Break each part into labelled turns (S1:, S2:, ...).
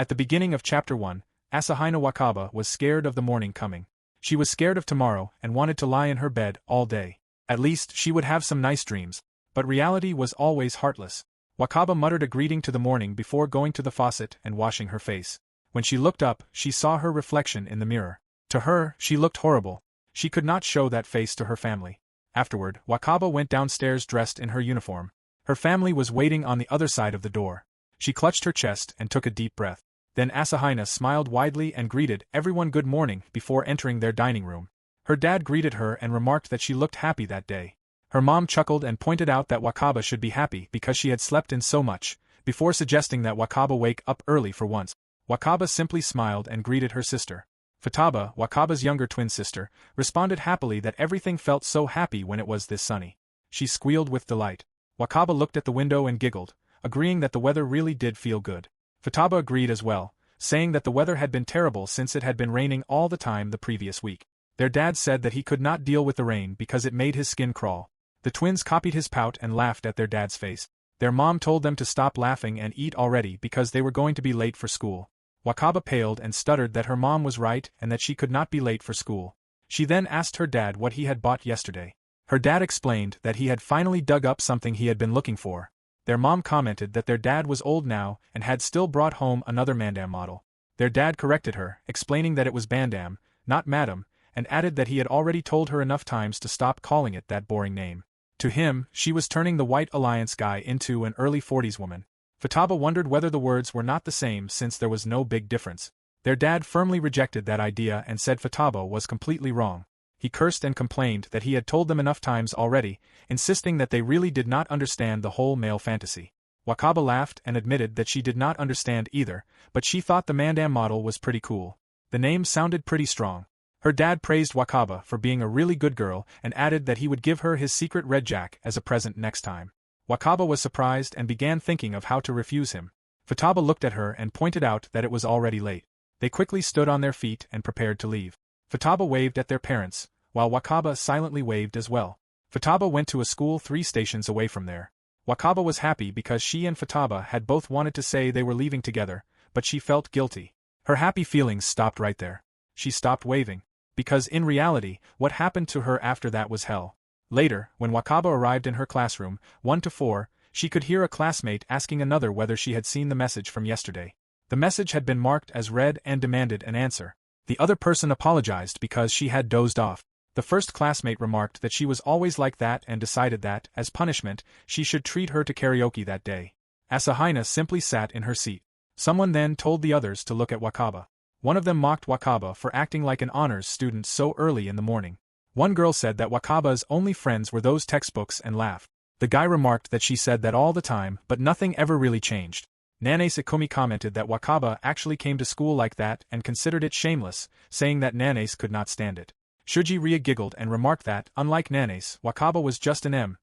S1: At the beginning of Chapter 1, Asahina Wakaba was scared of the morning coming. She was scared of tomorrow and wanted to lie in her bed all day. At least she would have some nice dreams. But reality was always heartless. Wakaba muttered a greeting to the morning before going to the faucet and washing her face. When she looked up, she saw her reflection in the mirror. To her, she looked horrible. She could not show that face to her family. Afterward, Wakaba went downstairs dressed in her uniform. Her family was waiting on the other side of the door. She clutched her chest and took a deep breath. Then Asahina smiled widely and greeted everyone good morning before entering their dining room. Her dad greeted her and remarked that she looked happy that day. Her mom chuckled and pointed out that Wakaba should be happy because she had slept in so much, before suggesting that Wakaba wake up early for once. Wakaba simply smiled and greeted her sister. Futaba, Wakaba's younger twin sister, responded happily that everything felt so happy when it was this sunny. She squealed with delight. Wakaba looked at the window and giggled, agreeing that the weather really did feel good. Futaba agreed as well, saying that the weather had been terrible since it had been raining all the time the previous week. Their dad said that he could not deal with the rain because it made his skin crawl. The twins copied his pout and laughed at their dad's face. Their mom told them to stop laughing and eat already because they were going to be late for school. Wakaba paled and stuttered that her mom was right and that she could not be late for school. She then asked her dad what he had bought yesterday. Her dad explained that he had finally dug up something he had been looking for. Their mom commented that their dad was old now and had still brought home another Mandam model. Their dad corrected her, explaining that it was Bandam, not Madam, and added that he had already told her enough times to stop calling it that boring name. To him, she was turning the White Alliance guy into an early 40s woman. Futaba wondered whether the words were not the same since there was no big difference. Their dad firmly rejected that idea and said Futaba was completely wrong. He cursed and complained that he had told them enough times already, insisting that they really did not understand the whole male fantasy. Wakaba laughed and admitted that she did not understand either, but she thought the Mandam model was pretty cool. The name sounded pretty strong. Her dad praised Wakaba for being a really good girl and added that he would give her his secret red jack as a present next time. Wakaba was surprised and began thinking of how to refuse him. Futaba looked at her and pointed out that it was already late. They quickly stood on their feet and prepared to leave. Futaba waved at their parents, while Wakaba silently waved as well. Futaba went to a school 3 stations away from there. Wakaba was happy because she and Futaba had both wanted to say they were leaving together, but she felt guilty. Her happy feelings stopped right there. She stopped waving. Because in reality, what happened to her after that was hell. Later, when Wakaba arrived in her classroom, 1 to 4, she could hear a classmate asking another whether she had seen the message from yesterday. The message had been marked as read and demanded an answer. The other person apologized because she had dozed off. The first classmate remarked that she was always like that and decided that, as punishment, she should treat her to karaoke that day. Asahina simply sat in her seat. Someone then told the others to look at Wakaba. One of them mocked Wakaba for acting like an honors student so early in the morning. One girl said that Wakaba's only friends were those textbooks and laughed. The guy remarked that she said that all the time, but nothing ever really changed. Nane Sakumi commented that Wakaba actually came to school like that and considered it shameless, saying that Nanes could not stand it. Shuji Ria giggled and remarked that, unlike Nanes, Wakaba was just an M.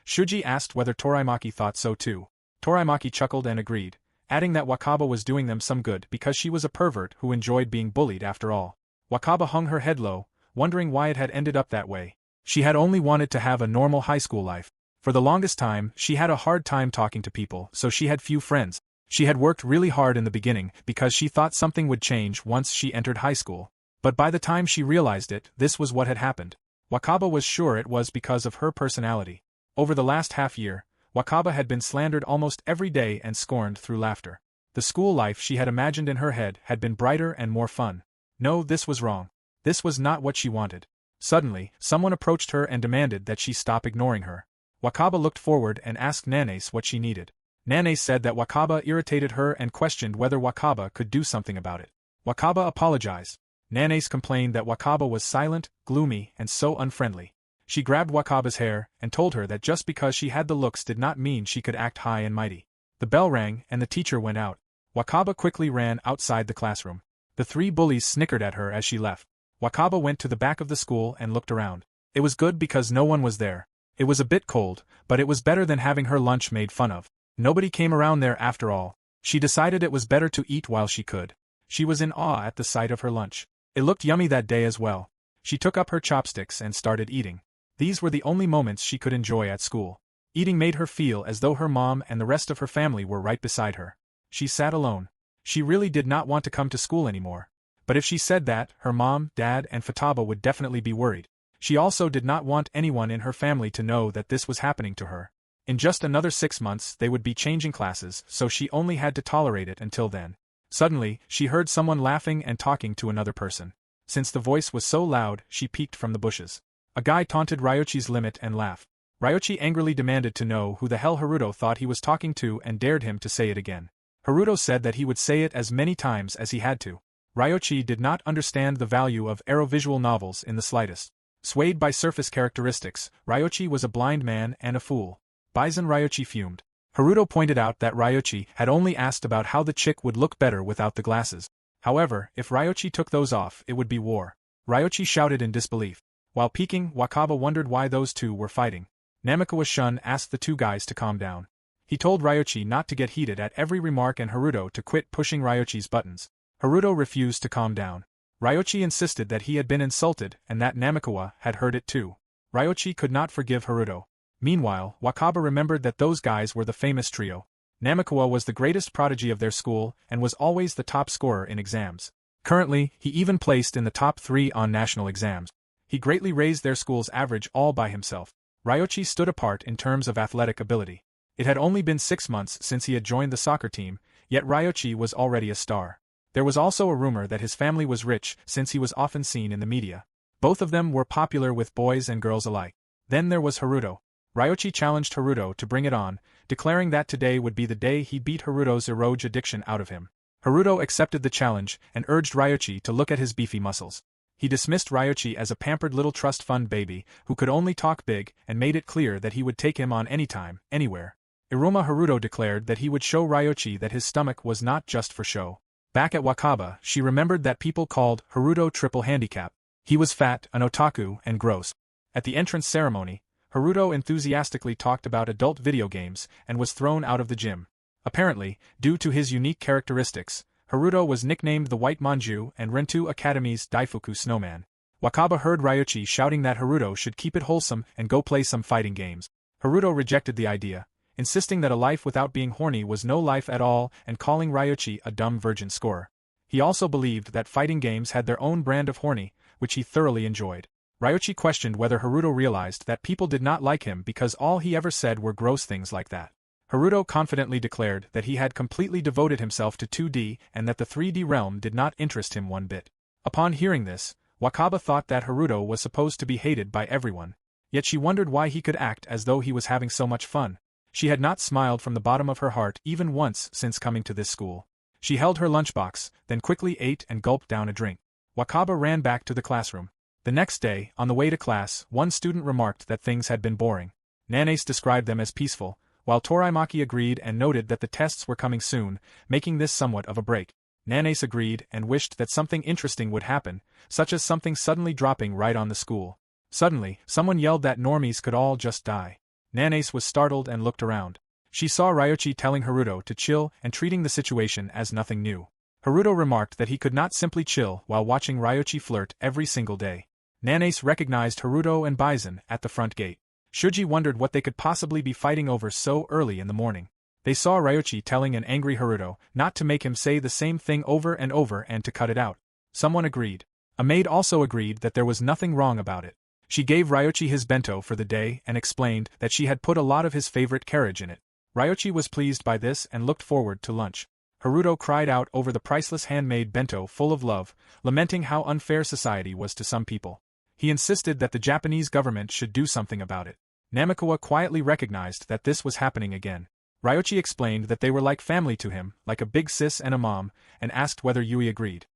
S1: Shuji asked whether Toraimaki thought so too. Toraimaki chuckled and agreed, adding that Wakaba was doing them some good because she was a pervert who enjoyed being bullied after all. Wakaba hung her head low, wondering why it had ended up that way. She had only wanted to have a normal high school life. For the longest time, she had a hard time talking to people, so she had few friends. She had worked really hard in the beginning because she thought something would change once she entered high school. But by the time she realized it, this was what had happened. Wakaba was sure it was because of her personality. Over the last half year, Wakaba had been slandered almost every day and scorned through laughter. The school life she had imagined in her head had been brighter and more fun. No, this was wrong. This was not what she wanted. Suddenly, someone approached her and demanded that she stop ignoring her. Wakaba looked forward and asked Nanes what she needed. Nanes said that Wakaba irritated her and questioned whether Wakaba could do something about it. Wakaba apologized. Nanes complained that Wakaba was silent, gloomy, and so unfriendly. She grabbed Wakaba's hair and told her that just because she had the looks did not mean she could act high and mighty. The bell rang and the teacher went out. Wakaba quickly ran outside the classroom. The 3 bullies snickered at her as she left. Wakaba went to the back of the school and looked around. It was good because no one was there. It was a bit cold, but it was better than having her lunch made fun of. Nobody came around there after all. She decided it was better to eat while she could. She was in awe at the sight of her lunch. It looked yummy that day as well. She took up her chopsticks and started eating. These were the only moments she could enjoy at school. Eating made her feel as though her mom and the rest of her family were right beside her. She sat alone. She really did not want to come to school anymore. But if she said that, her mom, dad, and Futaba would definitely be worried. She also did not want anyone in her family to know that this was happening to her. In just another 6 months they would be changing classes, so she only had to tolerate it until then. Suddenly, she heard someone laughing and talking to another person. Since the voice was so loud, she peeked from the bushes. A guy taunted Ryochi's limit and laughed. Ryochi angrily demanded to know who the hell Haruto thought he was talking to and dared him to say it again. Haruto said that he would say it as many times as he had to. Ryochi did not understand the value of aerovisual novels in the slightest. Swayed by surface characteristics, Ryochi was a blind man and a fool. Bison Ryochi fumed. Haruto pointed out that Ryochi had only asked about how the chick would look better without the glasses. However, if Ryochi took those off, it would be war. Ryochi shouted in disbelief. While peeking, Wakaba wondered why those two were fighting. Namikawa-shun asked the two guys to calm down. He told Ryochi not to get heated at every remark and Haruto to quit pushing Ryochi's buttons. Haruto refused to calm down. Ryochi insisted that he had been insulted and that Namikawa had heard it too. Ryochi could not forgive Haruto. Meanwhile, Wakaba remembered that those guys were the famous trio. Namikawa was the greatest prodigy of their school and was always the top scorer in exams. Currently, he even placed in the top 3 on national exams. He greatly raised their school's average all by himself. Ryochi stood apart in terms of athletic ability. It had only been 6 months since he had joined the soccer team, yet Ryochi was already a star. There was also a rumor that his family was rich since he was often seen in the media. Both of them were popular with boys and girls alike. Then there was Haruto. Ryochi challenged Haruto to bring it on, declaring that today would be the day he beat Haruto's eroge addiction out of him. Haruto accepted the challenge and urged Ryochi to look at his beefy muscles. He dismissed Ryochi as a pampered little trust fund baby who could only talk big and made it clear that he would take him on anytime, anywhere. Iruma Haruto declared that he would show Ryochi that his stomach was not just for show. Back at Wakaba, she remembered that people called Haruto triple handicap. He was fat, an otaku, and gross. At the entrance ceremony, Haruto enthusiastically talked about adult video games and was thrown out of the gym. Apparently, due to his unique characteristics, Haruto was nicknamed the White Manju and Rentu Academy's Daifuku Snowman. Wakaba heard Ryochi shouting that Haruto should keep it wholesome and go play some fighting games. Haruto rejected the idea, insisting that a life without being horny was no life at all and calling Ryochi a dumb virgin scorer. He also believed that fighting games had their own brand of horny, which he thoroughly enjoyed. Ryochi questioned whether Haruto realized that people did not like him because all he ever said were gross things like that. Haruto confidently declared that he had completely devoted himself to 2D and that the 3D realm did not interest him one bit. Upon hearing this, Wakaba thought that Haruto was supposed to be hated by everyone. Yet she wondered why he could act as though he was having so much fun. She had not smiled from the bottom of her heart even once since coming to this school. She held her lunchbox, then quickly ate and gulped down a drink. Wakaba ran back to the classroom. The next day, on the way to class, one student remarked that things had been boring. Nanace described them as peaceful, while Toraimaki agreed and noted that the tests were coming soon, making this somewhat of a break. Nanace agreed and wished that something interesting would happen, such as something suddenly dropping right on the school. Suddenly, someone yelled that normies could all just die. Nanace was startled and looked around. She saw Ryochi telling Haruto to chill and treating the situation as nothing new. Haruto remarked that he could not simply chill while watching Ryochi flirt every single day. Nanace recognized Haruto and Bison at the front gate. Shuji wondered what they could possibly be fighting over so early in the morning. They saw Ryochi telling an angry Haruto not to make him say the same thing over and over and to cut it out. Someone agreed. A maid also agreed that there was nothing wrong about it. She gave Ryochi his bento for the day and explained that she had put a lot of his favorite carriage in it. Ryochi was pleased by this and looked forward to lunch. Haruto cried out over the priceless handmade bento full of love, lamenting how unfair society was to some people. He insisted that the Japanese government should do something about it. Namikawa quietly recognized that this was happening again. Ryochi explained that they were like family to him, like a big sis and a mom, and asked whether Yui agreed.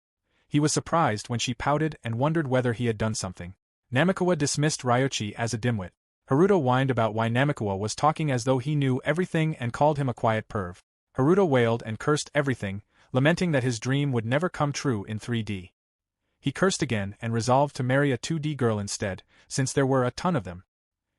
S1: He was surprised when she pouted and wondered whether he had done something. Namikawa dismissed Ryochi as a dimwit. Haruto whined about why Namikawa was talking as though he knew everything and called him a quiet perv. Haruto wailed and cursed everything, lamenting that his dream would never come true in 3D. He cursed again and resolved to marry a 2D girl instead, since there were a ton of them.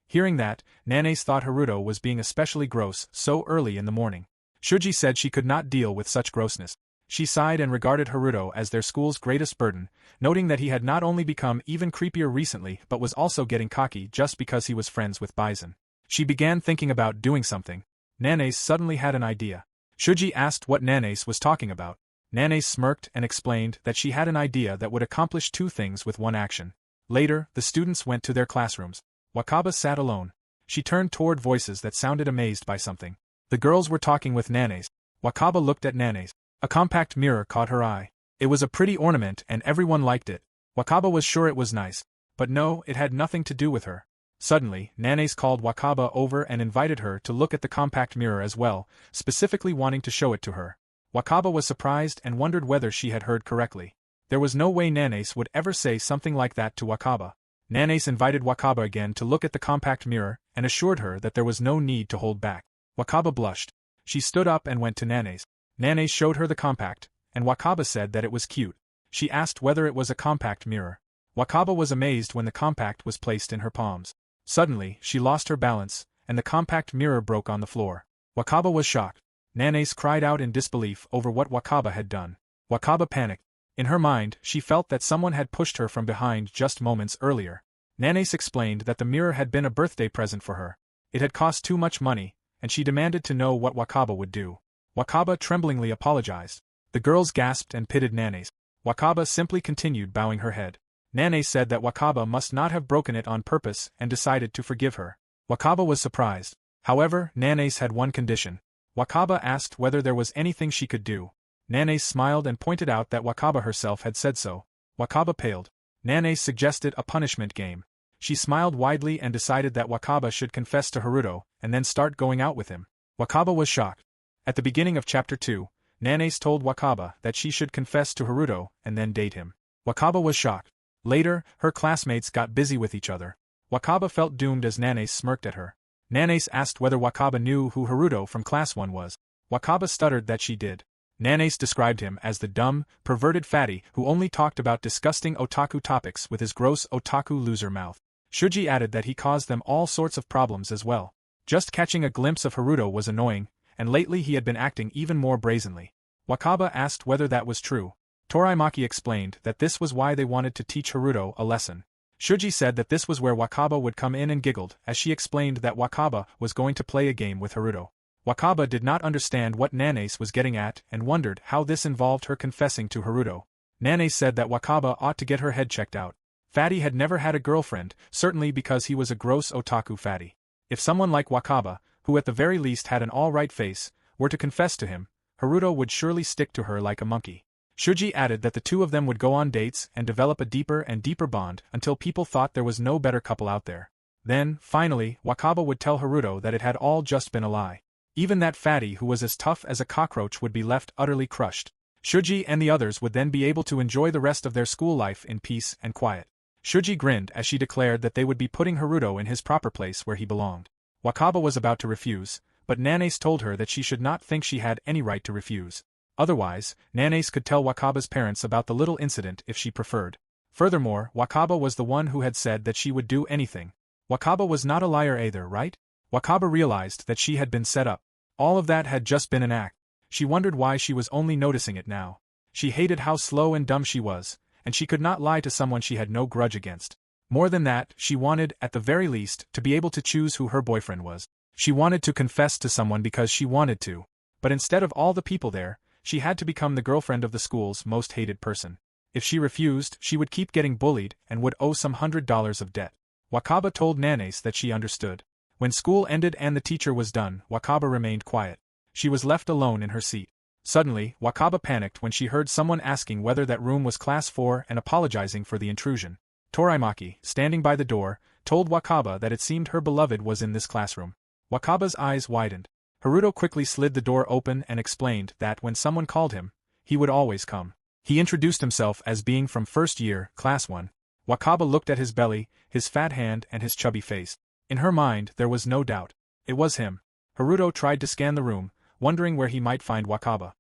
S1: Hearing that, Nanace thought Haruto was being especially gross so early in the morning. Shuji said she could not deal with such grossness. She sighed and regarded Haruto as their school's greatest burden, noting that he had not only become even creepier recently but was also getting cocky just because he was friends with Bison. She began thinking about doing something. Nanace suddenly had an idea. Shuji asked what Nanace was talking about. Nanae smirked and explained that she had an idea that would accomplish two things with one action. Later, the students went to their classrooms. Wakaba sat alone. She turned toward voices that sounded amazed by something. The girls were talking with Nanae's. Wakaba looked at Nanae's. A compact mirror caught her eye. It was a pretty ornament and everyone liked it. Wakaba was sure it was nice. But no, it had nothing to do with her. Suddenly, Nanae's called Wakaba over and invited her to look at the compact mirror as well, specifically wanting to show it to her. Wakaba was surprised and wondered whether she had heard correctly. There was no way Nanae would ever say something like that to Wakaba. Nanae invited Wakaba again to look at the compact mirror and assured her that there was no need to hold back. Wakaba blushed. She stood up and went to Nanae. Nanae showed her the compact, and Wakaba said that it was cute. She asked whether it was a compact mirror. Wakaba was amazed when the compact was placed in her palms. Suddenly, she lost her balance, and the compact mirror broke on the floor. Wakaba was shocked. Nanae cried out in disbelief over what Wakaba had done. Wakaba panicked. In her mind, she felt that someone had pushed her from behind just moments earlier. Nanae explained that the mirror had been a birthday present for her. It had cost too much money, and she demanded to know what Wakaba would do. Wakaba tremblingly apologized. The girls gasped and pitied Nanae. Wakaba simply continued bowing her head. Nanae said that Wakaba must not have broken it on purpose and decided to forgive her. Wakaba was surprised. However, Nanae had one condition. Wakaba asked whether there was anything she could do. Nanae smiled and pointed out that Wakaba herself had said so. Wakaba paled. Nanae suggested a punishment game. She smiled widely and decided that Wakaba should confess to Haruto and then start going out with him. Wakaba was shocked. At the beginning of Chapter 2, Nanae told Wakaba that she should confess to Haruto and then date him. Wakaba was shocked. Later, her classmates got busy with each other. Wakaba felt doomed as Nanae smirked at her. Nanae asked whether Wakaba knew who Haruto from Class 1 was. Wakaba stuttered that she did. Nanae described him as the dumb, perverted fatty who only talked about disgusting otaku topics with his gross otaku loser mouth. Shuji added that he caused them all sorts of problems as well. Just catching a glimpse of Haruto was annoying, and lately he had been acting even more brazenly. Wakaba asked whether that was true. Toraimaki explained that this was why they wanted to teach Haruto a lesson. Shuji said that this was where Wakaba would come in and giggled as she explained that Wakaba was going to play a game with Haruto. Wakaba did not understand what Nanae was getting at and wondered how this involved her confessing to Haruto. Nanae said that Wakaba ought to get her head checked out. Fatty had never had a girlfriend, certainly because he was a gross otaku fatty. If someone like Wakaba, who at the very least had an all-right face, were to confess to him, Haruto would surely stick to her like a monkey. Shuji added that the two of them would go on dates and develop a deeper and deeper bond until people thought there was no better couple out there. Then, finally, Wakaba would tell Haruto that it had all just been a lie. Even that fatty who was as tough as a cockroach would be left utterly crushed. Shuji and the others would then be able to enjoy the rest of their school life in peace and quiet. Shuji grinned as she declared that they would be putting Haruto in his proper place where he belonged. Wakaba was about to refuse, but Nanae told her that she should not think she had any right to refuse. Otherwise, Nanae could tell Wakaba's parents about the little incident if she preferred. Furthermore, Wakaba was the one who had said that she would do anything. Wakaba was not a liar either, right? Wakaba realized that she had been set up. All of that had just been an act. She wondered why she was only noticing it now. She hated how slow and dumb she was, and she could not lie to someone she had no grudge against. More than that, she wanted, at the very least, to be able to choose who her boyfriend was. She wanted to confess to someone because she wanted to. But instead of all the people there, she had to become the girlfriend of the school's most hated person. If she refused, she would keep getting bullied and would owe some $100 of debt. Wakaba told Nanae that she understood. When school ended and the teacher was done, Wakaba remained quiet. She was left alone in her seat. Suddenly, Wakaba panicked when she heard someone asking whether that room was Class 4 and apologizing for the intrusion. Toraimaki, standing by the door, told Wakaba that it seemed her beloved was in this classroom. Wakaba's eyes widened. Haruto quickly slid the door open and explained that when someone called him, he would always come. He introduced himself as being from first year, Class 1. Wakaba looked at his belly, his fat hand and his chubby face. In her mind, there was no doubt. It was him. Haruto tried to scan the room, wondering where he might find Wakaba.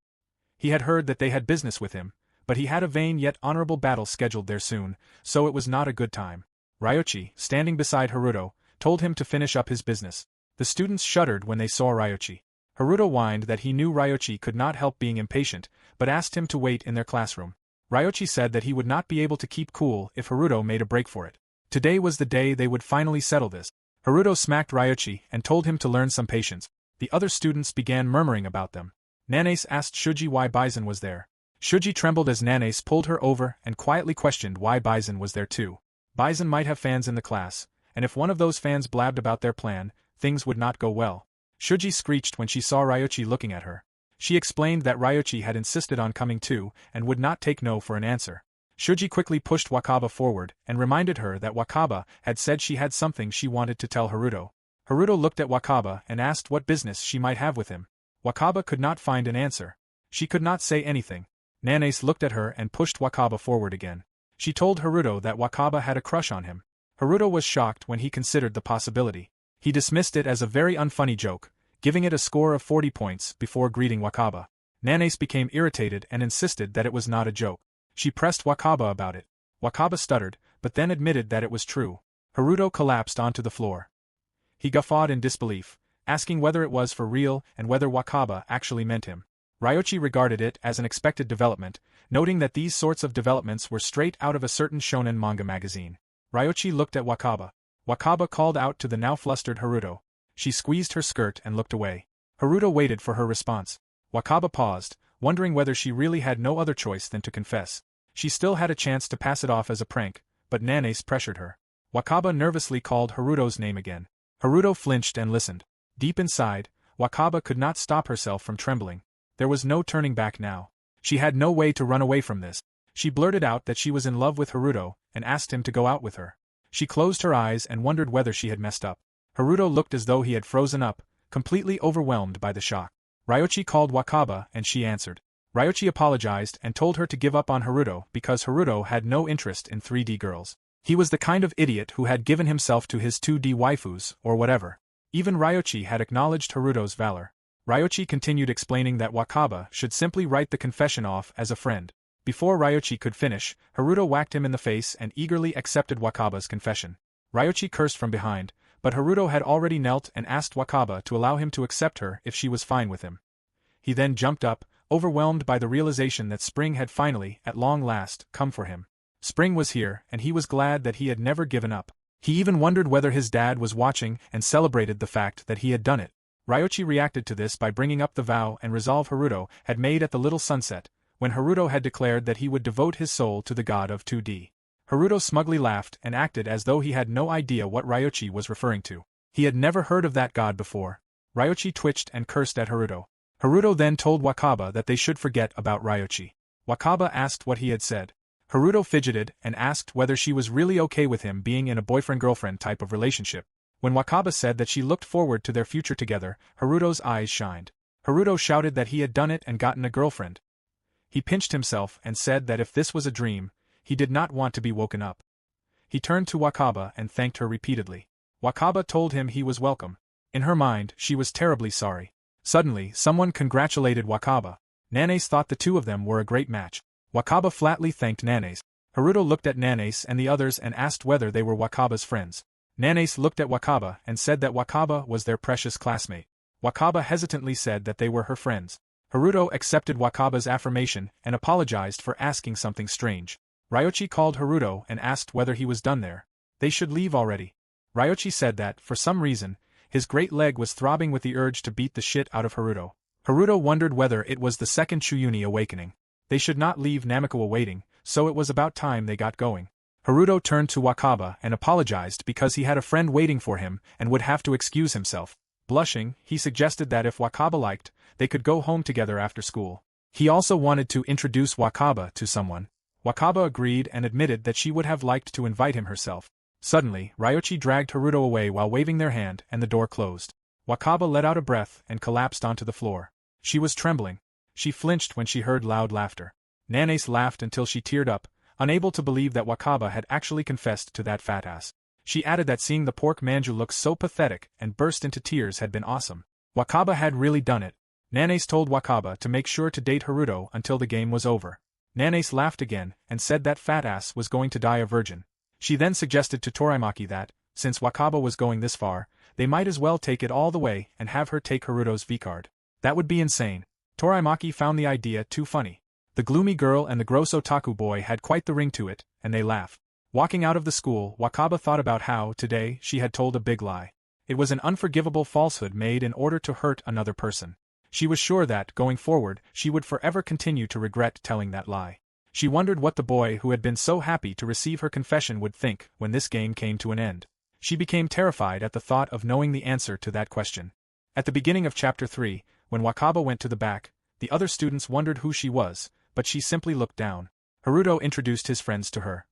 S1: He had heard that they had business with him, but he had a vain yet honorable battle scheduled there soon, so it was not a good time. Ryochi, standing beside Haruto, told him to finish up his business. The students shuddered when they saw Ryochi. Haruto whined that he knew Ryochi could not help being impatient, but asked him to wait in their classroom. Ryochi said that he would not be able to keep cool if Haruto made a break for it. Today was the day they would finally settle this. Haruto smacked Ryochi and told him to learn some patience. The other students began murmuring about them. Nanae asked Shuji why Bison was there. Shuji trembled as Nanace pulled her over and quietly questioned why Bison was there too. Bison might have fans in the class, and if one of those fans blabbed about their plan, things would not go well. Shuji screeched when she saw Ryochi looking at her. She explained that Ryochi had insisted on coming too and would not take no for an answer. Shuji quickly pushed Wakaba forward and reminded her that Wakaba had said she had something she wanted to tell Haruto. Haruto looked at Wakaba and asked what business she might have with him. Wakaba could not find an answer. She could not say anything. Nanace looked at her and pushed Wakaba forward again. She told Haruto that Wakaba had a crush on him. Haruto was shocked when he considered the possibility. He dismissed it as a very unfunny joke, giving it a score of 40 points before greeting Wakaba. Nanace became irritated and insisted that it was not a joke. She pressed Wakaba about it. Wakaba stuttered, but then admitted that it was true. Haruto collapsed onto the floor. He guffawed in disbelief, asking whether it was for real and whether Wakaba actually meant him. Ryochi regarded it as an expected development, noting that these sorts of developments were straight out of a certain shonen manga magazine. Ryochi looked at Wakaba. Wakaba called out to the now flustered Haruto. She squeezed her skirt and looked away. Haruto waited for her response. Wakaba paused, wondering whether she really had no other choice than to confess. She still had a chance to pass it off as a prank, but Nanace pressured her. Wakaba nervously called Haruto's name again. Haruto flinched and listened. Deep inside, Wakaba could not stop herself from trembling. There was no turning back now. She had no way to run away from this. She blurted out that she was in love with Haruto and asked him to go out with her. She closed her eyes and wondered whether she had messed up. Haruto looked as though he had frozen up, completely overwhelmed by the shock. Ryochi called Wakaba and she answered. Ryochi apologized and told her to give up on Haruto because Haruto had no interest in 3D girls. He was the kind of idiot who had given himself to his 2D waifus, or whatever. Even Ryochi had acknowledged Haruto's valor. Ryochi continued explaining that Wakaba should simply write the confession off as a friend. Before Ryochi could finish, Haruto whacked him in the face and eagerly accepted Wakaba's confession. Ryochi cursed from behind, but Haruto had already knelt and asked Wakaba to allow him to accept her if she was fine with him. He then jumped up, overwhelmed by the realization that spring had finally, at long last, come for him. Spring was here, and he was glad that he had never given up. He even wondered whether his dad was watching and celebrated the fact that he had done it. Ryochi reacted to this by bringing up the vow and resolve Haruto had made at the little sunset, when Haruto had declared that he would devote his soul to the god of 2D. Haruto smugly laughed and acted as though he had no idea what Ryochi was referring to. He had never heard of that god before. Ryochi twitched and cursed at Haruto. Haruto then told Wakaba that they should forget about Ryochi. Wakaba asked what he had said. Haruto fidgeted and asked whether she was really okay with him being in a boyfriend-girlfriend type of relationship. When Wakaba said that she looked forward to their future together, Haruto's eyes shined. Haruto shouted that he had done it and gotten a girlfriend. He pinched himself and said that if this was a dream, he did not want to be woken up. He turned to Wakaba and thanked her repeatedly. Wakaba told him he was welcome. In her mind, she was terribly sorry. Suddenly, someone congratulated Wakaba. Nanace thought the two of them were a great match. Wakaba flatly thanked Nanace. Haruto looked at Nanace and the others and asked whether they were Wakaba's friends. Nanace looked at Wakaba and said that Wakaba was their precious classmate. Wakaba hesitantly said that they were her friends. Haruto accepted Wakaba's affirmation and apologized for asking something strange. Ryochi called Haruto and asked whether he was done there. They should leave already. Ryochi said that, for some reason, his great leg was throbbing with the urge to beat the shit out of Haruto. Haruto wondered whether it was the second Chuyuni awakening. They should not leave Namikawa waiting, so it was about time they got going. Haruto turned to Wakaba and apologized because he had a friend waiting for him and would have to excuse himself. Blushing, he suggested that if Wakaba liked, they could go home together after school. He also wanted to introduce Wakaba to someone. Wakaba agreed and admitted that she would have liked to invite him herself. Suddenly, Ryochi dragged Haruto away while waving their hand and the door closed. Wakaba let out a breath and collapsed onto the floor. She was trembling. She flinched when she heard loud laughter. Nanace laughed until she teared up, unable to believe that Wakaba had actually confessed to that fat ass. She added that seeing the pork manju look so pathetic and burst into tears had been awesome. Wakaba had really done it. Nanace told Wakaba to make sure to date Haruto until the game was over. Nanace laughed again and said that fat ass was going to die a virgin. She then suggested to Toraimaki that, since Wakaba was going this far, they might as well take it all the way and have her take Haruto's V-card. That would be insane. Toraimaki found the idea too funny. The gloomy girl and the gross otaku boy had quite the ring to it, and they laughed. Walking out of the school, Wakaba thought about how, today, she had told a big lie. It was an unforgivable falsehood made in order to hurt another person. She was sure that, going forward, she would forever continue to regret telling that lie. She wondered what the boy who had been so happy to receive her confession would think when this game came to an end. She became terrified at the thought of knowing the answer to that question. At the beginning of Chapter 3, when Wakaba went to the back, the other students wondered who she was, but she simply looked down. Haruto introduced his friends to her.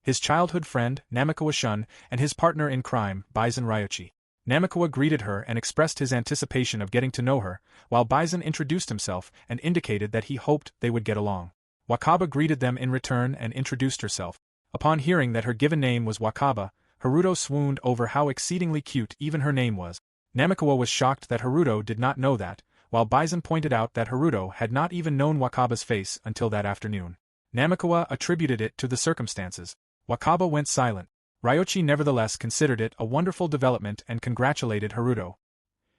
S1: His childhood friend, Namikawa-shun, and his partner in crime, Bison Ryochi. Namikawa greeted her and expressed his anticipation of getting to know her, while Bison introduced himself and indicated that he hoped they would get along. Wakaba greeted them in return and introduced herself. Upon hearing that her given name was Wakaba, Haruto swooned over how exceedingly cute even her name was. Namikawa was shocked that Haruto did not know that, while Bison pointed out that Haruto had not even known Wakaba's face until that afternoon. Namikawa attributed it to the circumstances. Wakaba went silent. Ryochi nevertheless considered it a wonderful development and congratulated Haruto.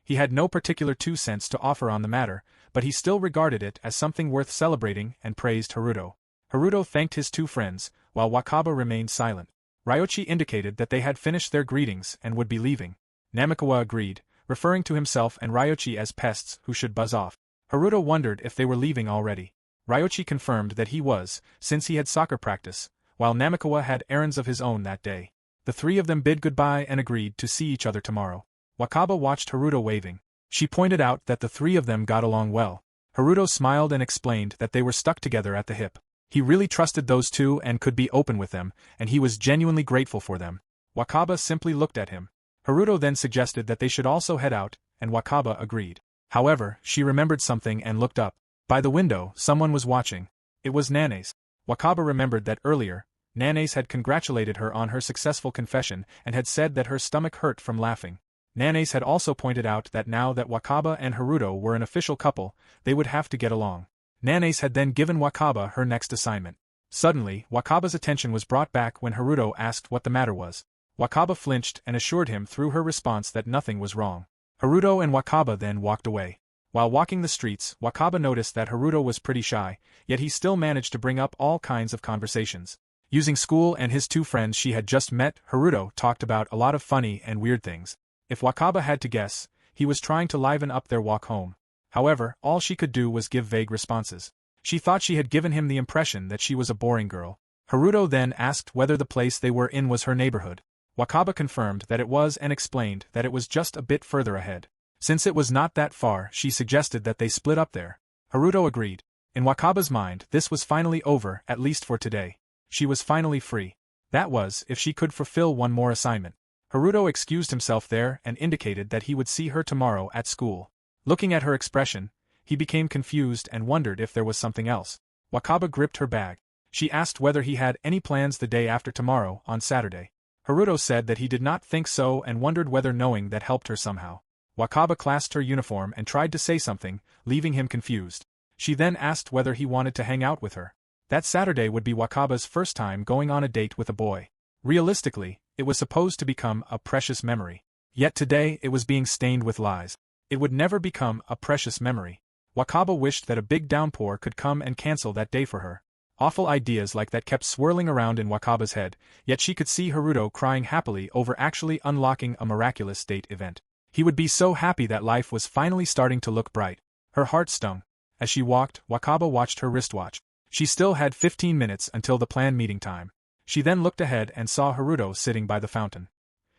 S1: He had no particular 2 cents to offer on the matter, but he still regarded it as something worth celebrating and praised Haruto. Haruto thanked his 2 friends, while Wakaba remained silent. Ryochi indicated that they had finished their greetings and would be leaving. Namikawa agreed, referring to himself and Ryochi as pests who should buzz off. Haruto wondered if they were leaving already. Ryochi confirmed that he was, since he had soccer practice, while Namikawa had errands of his own that day. The 3 of them bid goodbye and agreed to see each other tomorrow. Wakaba watched Haruto waving. She pointed out that the 3 of them got along well. Haruto smiled and explained that they were stuck together at the hip. He really trusted those 2 and could be open with them, and he was genuinely grateful for them. Wakaba simply looked at him. Haruto then suggested that they should also head out, and Wakaba agreed. However, she remembered something and looked up. By the window, someone was watching. It was Nanase. Wakaba remembered that earlier, Nanase had congratulated her on her successful confession and had said that her stomach hurt from laughing. Nanase had also pointed out that now that Wakaba and Haruto were an official couple, they would have to get along. Nanase had then given Wakaba her next assignment. Suddenly, Wakaba's attention was brought back when Haruto asked what the matter was. Wakaba flinched and assured him through her response that nothing was wrong. Haruto and Wakaba then walked away. While walking the streets, Wakaba noticed that Haruto was pretty shy, yet he still managed to bring up all kinds of conversations. Using school and his 2 friends she had just met, Haruto talked about a lot of funny and weird things. If Wakaba had to guess, he was trying to liven up their walk home. However, all she could do was give vague responses. She thought she had given him the impression that she was a boring girl. Haruto then asked whether the place they were in was her neighborhood. Wakaba confirmed that it was and explained that it was just a bit further ahead. Since it was not that far, she suggested that they split up there. Haruto agreed. In Wakaba's mind, this was finally over, at least for today. She was finally free. That was, if she could fulfill one more assignment. Haruto excused himself there and indicated that he would see her tomorrow at school. Looking at her expression, he became confused and wondered if there was something else. Wakaba gripped her bag. She asked whether he had any plans the day after tomorrow, on Saturday. Haruto said that he did not think so and wondered whether knowing that helped her somehow. Wakaba clasped her uniform and tried to say something, leaving him confused. She then asked whether he wanted to hang out with her. That Saturday would be Wakaba's first time going on a date with a boy. Realistically, it was supposed to become a precious memory. Yet today it was being stained with lies. It would never become a precious memory. Wakaba wished that a big downpour could come and cancel that day for her. Awful ideas like that kept swirling around in Wakaba's head, yet she could see Haruto crying happily over actually unlocking a miraculous date event. He would be so happy that life was finally starting to look bright. Her heart stung. As she walked, Wakaba watched her wristwatch. She still had 15 minutes until the planned meeting time. She then looked ahead and saw Haruto sitting by the fountain.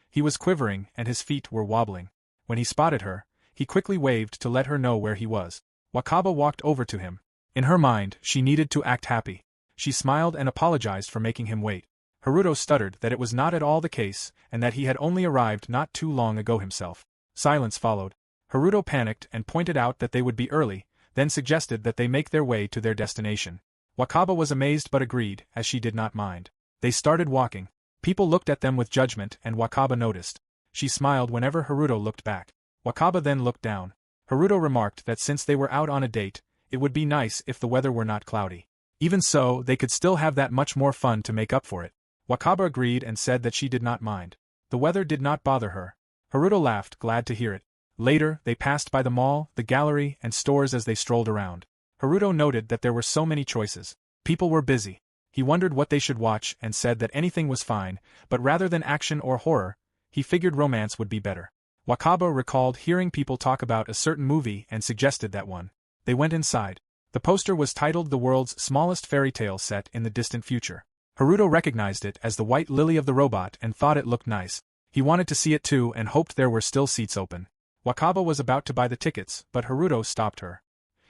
S1: He was quivering and his feet were wobbling. When he spotted her, he quickly waved to let her know where he was. Wakaba walked over to him. In her mind, she needed to act happy. She smiled and apologized for making him wait. Haruto stuttered that it was not at all the case and that he had only arrived not too long ago himself. Silence followed. Haruto panicked and pointed out that they would be early, then suggested that they make their way to their destination. Wakaba was amazed but agreed, as she did not mind. They started walking. People looked at them with judgment and Wakaba noticed. She smiled whenever Haruto looked back. Wakaba then looked down. Haruto remarked that since they were out on a date, it would be nice if the weather were not cloudy. Even so, they could still have that much more fun to make up for it. Wakaba agreed and said that she did not mind. The weather did not bother her. Haruto laughed, glad to hear it. Later, they passed by the mall, the gallery, and stores as they strolled around. Haruto noted that there were so many choices. People were busy. He wondered what they should watch and said that anything was fine, but rather than action or horror, he figured romance would be better. Wakaba recalled hearing people talk about a certain movie and suggested that one. They went inside. The poster was titled The World's Smallest Fairy Tale Set in the Distant Future. Haruto recognized it as the White Lily of the Robot and thought it looked nice. He wanted to see it too and hoped there were still seats open. Wakaba was about to buy the tickets, but Haruto stopped her.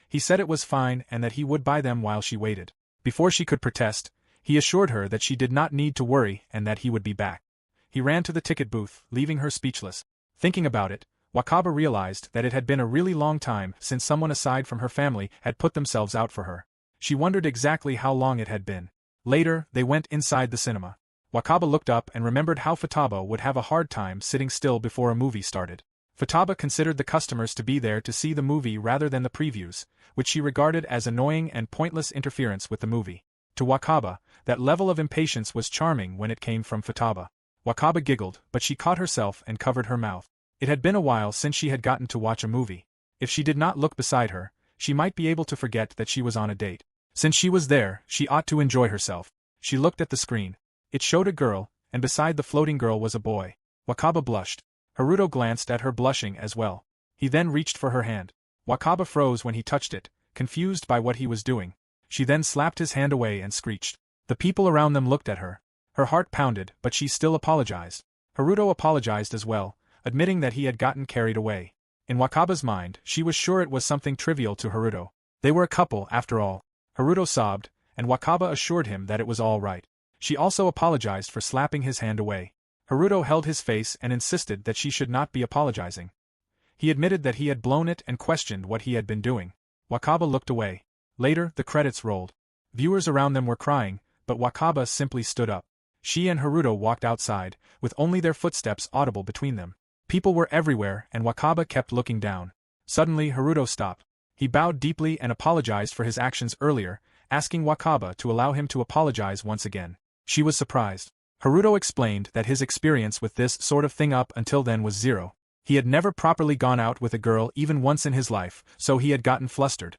S1: He said it was fine and that he would buy them while she waited. Before she could protest, he assured her that she did not need to worry and that he would be back. He ran to the ticket booth, leaving her speechless. Thinking about it, Wakaba realized that it had been a really long time since someone aside from her family had put themselves out for her. She wondered exactly how long it had been. Later, they went inside the cinema. Wakaba looked up and remembered how Futaba would have a hard time sitting still before a movie started. Futaba considered the customers to be there to see the movie rather than the previews, which she regarded as annoying and pointless interference with the movie. To Wakaba, that level of impatience was charming when it came from Futaba. Wakaba giggled, but she caught herself and covered her mouth. It had been a while since she had gotten to watch a movie. If she did not look beside her, she might be able to forget that she was on a date. Since she was there, she ought to enjoy herself. She looked at the screen. It showed a girl, and beside the floating girl was a boy. Wakaba blushed. Haruto glanced at her blushing as well. He then reached for her hand. Wakaba froze when he touched it, confused by what he was doing. She then slapped his hand away and screeched. The people around them looked at her. Her heart pounded, but she still apologized. Haruto apologized as well, admitting that he had gotten carried away. In Wakaba's mind, she was sure it was something trivial to Haruto. They were a couple, after all. Haruto sobbed, and Wakaba assured him that it was all right. She also apologized for slapping his hand away. Haruto held his face and insisted that she should not be apologizing. He admitted that he had blown it and questioned what he had been doing. Wakaba looked away. Later, the credits rolled. Viewers around them were crying, but Wakaba simply stood up. She and Haruto walked outside, with only their footsteps audible between them. People were everywhere and Wakaba kept looking down. Suddenly, Haruto stopped. He bowed deeply and apologized for his actions earlier, asking Wakaba to allow him to apologize once again. She was surprised. Haruto explained that his experience with this sort of thing up until then was zero. He had never properly gone out with a girl even once in his life, so he had gotten flustered.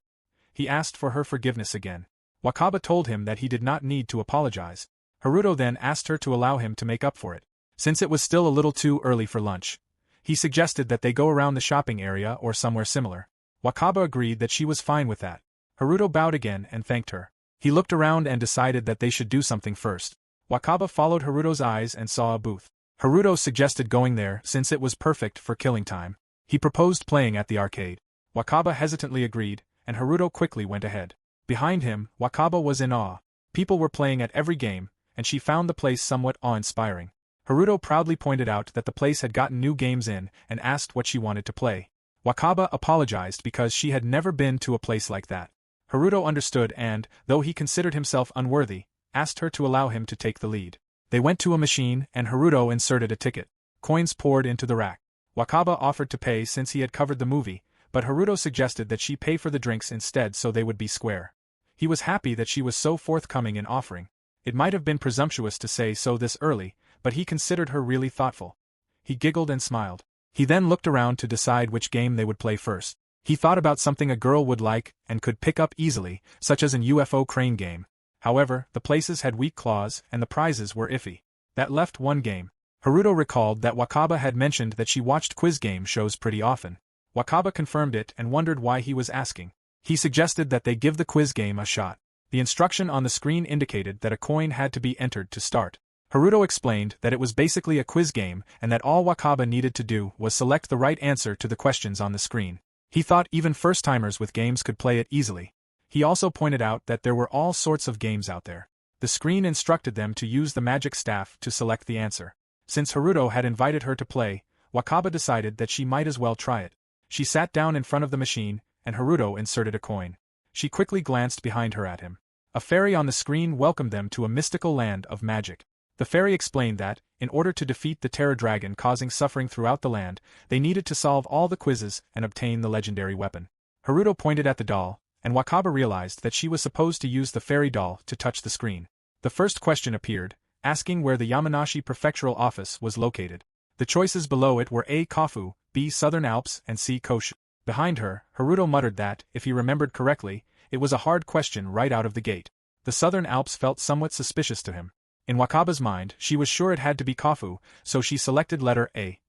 S1: He asked for her forgiveness again. Wakaba told him that he did not need to apologize. Haruto then asked her to allow him to make up for it. Since it was still a little too early for lunch, he suggested that they go around the shopping area or somewhere similar. Wakaba agreed that she was fine with that. Haruto bowed again and thanked her. He looked around and decided that they should do something first. Wakaba followed Haruto's eyes and saw a booth. Haruto suggested going there since it was perfect for killing time. He proposed playing at the arcade. Wakaba hesitantly agreed, and Haruto quickly went ahead. Behind him, Wakaba was in awe. People were playing at every game, and she found the place somewhat awe-inspiring. Haruto proudly pointed out that the place had gotten new games in and asked what she wanted to play. Wakaba apologized because she had never been to a place like that. Haruto understood and, though he considered himself unworthy, asked her to allow him to take the lead. They went to a machine and Haruto inserted a ticket. Coins poured into the rack. Wakaba offered to pay since he had covered the movie, but Haruto suggested that she pay for the drinks instead so they would be square. He was happy that she was so forthcoming in offering. It might have been presumptuous to say so this early, but he considered her really thoughtful. He giggled and smiled. He then looked around to decide which game they would play first. He thought about something a girl would like and could pick up easily, such as an UFO crane game. However, the places had weak claws and the prizes were iffy. That left one game. Haruto recalled that Wakaba had mentioned that she watched quiz game shows pretty often. Wakaba confirmed it and wondered why he was asking. He suggested that they give the quiz game a shot. The instruction on the screen indicated that a coin had to be entered to start. Haruto explained that it was basically a quiz game and that all Wakaba needed to do was select the right answer to the questions on the screen. He thought even first-timers with games could play it easily. He also pointed out that there were all sorts of games out there. The screen instructed them to use the magic staff to select the answer. Since Haruto had invited her to play, Wakaba decided that she might as well try it. She sat down in front of the machine, and Haruto inserted a coin. She quickly glanced behind her at him. A fairy on the screen welcomed them to a mystical land of magic. The fairy explained that, in order to defeat the Terror Dragon causing suffering throughout the land, they needed to solve all the quizzes and obtain the legendary weapon. Haruto pointed at the doll, and Wakaba realized that she was supposed to use the fairy doll to touch the screen. The first question appeared, asking where the Yamanashi prefectural office was located. The choices below it were A. Kofu, B. Southern Alps, and C. Koshu. Behind her, Haruto muttered that, if he remembered correctly, it was a hard question right out of the gate. The Southern Alps felt somewhat suspicious to him. In Wakaba's mind, she was sure it had to be Kofu, so she selected letter A.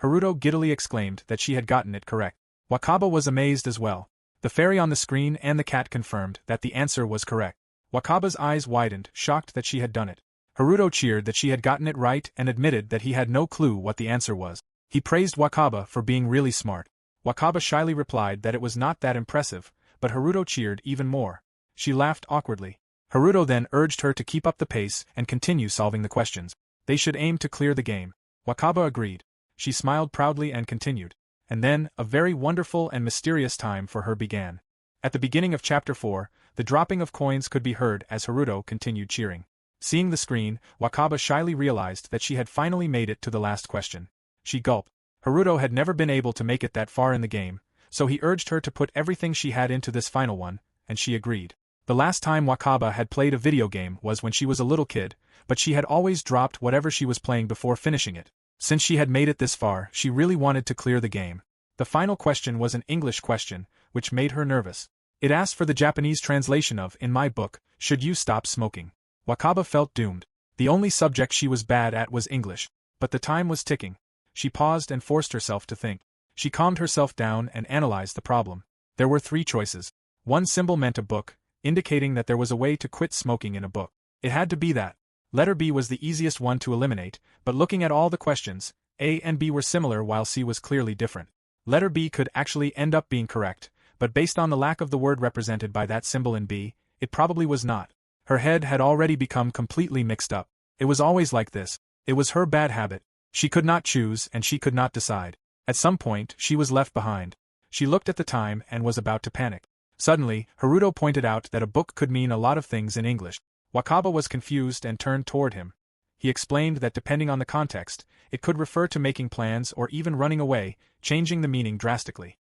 S1: Haruto giddily exclaimed that she had gotten it correct. Wakaba was amazed as well. The fairy on the screen and the cat confirmed that the answer was correct. Wakaba's eyes widened, shocked that she had done it. Haruto cheered that she had gotten it right and admitted that he had no clue what the answer was. He praised Wakaba for being really smart. Wakaba shyly replied that it was not that impressive, but Haruto cheered even more. She laughed awkwardly. Haruto then urged her to keep up the pace and continue solving the questions. They should aim to clear the game. Wakaba agreed. She smiled proudly and continued. And then, a very wonderful and mysterious time for her began. At the beginning of Chapter 4, the dropping of coins could be heard as Haruto continued cheering. Seeing the screen, Wakaba shyly realized that she had finally made it to the last question. She gulped. Haruto had never been able to make it that far in the game, so he urged her to put everything she had into this final one, and she agreed. The last time Wakaba had played a video game was when she was a little kid, but she had always dropped whatever she was playing before finishing it. Since she had made it this far, she really wanted to clear the game. The final question was an English question, which made her nervous. It asked for the Japanese translation of, "In my book, should you stop smoking?" Wakaba felt doomed. The only subject she was bad at was English. But the time was ticking. She paused and forced herself to think. She calmed herself down and analyzed the problem. There were 3 choices. One symbol meant a book, indicating that there was a way to quit smoking in a book. It had to be that. Letter B was the easiest one to eliminate, but looking at all the questions, A and B were similar while C was clearly different. Letter B could actually end up being correct, but based on the lack of the word represented by that symbol in B, it probably was not. Her head had already become completely mixed up. It was always like this. It was her bad habit. She could not choose and she could not decide. At some point, she was left behind. She looked at the time and was about to panic. Suddenly, Haruto pointed out that a book could mean a lot of things in English. Wakaba was confused and turned toward him. He explained that depending on the context, it could refer to making plans or even running away, changing the meaning drastically.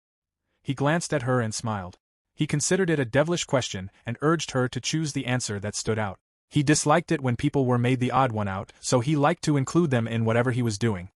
S1: He glanced at her and smiled. He considered it a devilish question and urged her to choose the answer that stood out. He disliked it when people were made the odd one out, so he liked to include them in whatever he was doing.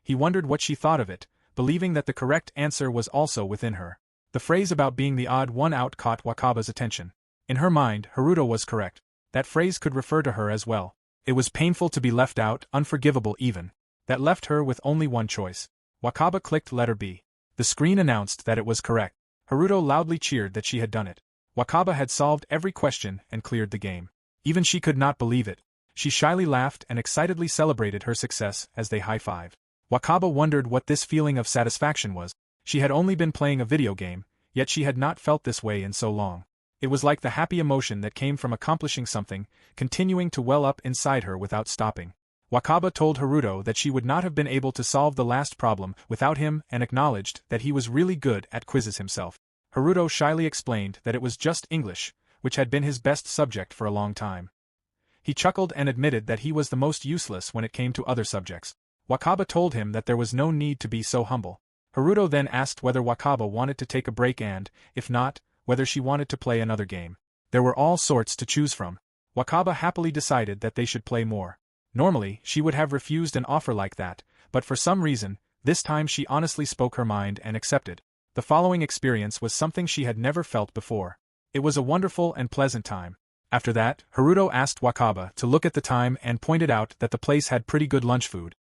S1: He wondered what she thought of it, believing that the correct answer was also within her. The phrase about being the odd one out caught Wakaba's attention. In her mind, Haruto was correct. That phrase could refer to her as well. It was painful to be left out, unforgivable even. That left her with only one choice. Wakaba clicked letter B. The screen announced that it was correct. Haruto loudly cheered that she had done it. Wakaba had solved every question and cleared the game. Even she could not believe it. She shyly laughed and excitedly celebrated her success as they high-fived. Wakaba wondered what this feeling of satisfaction was. She had only been playing a video game, yet she had not felt this way in so long. It was like the happy emotion that came from accomplishing something, continuing to well up inside her without stopping. Wakaba told Haruto that she would not have been able to solve the last problem without him and acknowledged that he was really good at quizzes himself. Haruto shyly explained that it was just English, which had been his best subject for a long time. He chuckled and admitted that he was the most useless when it came to other subjects. Wakaba told him that there was no need to be so humble. Haruto then asked whether Wakaba wanted to take a break and, if not, whether she wanted to play another game. There were all sorts to choose from. Wakaba happily decided that they should play more. Normally, she would have refused an offer like that, but for some reason, this time she honestly spoke her mind and accepted. The following experience was something she had never felt before. It was a wonderful and pleasant time. After that, Haruto asked Wakaba to look at the time and pointed out that the place had pretty good lunch food.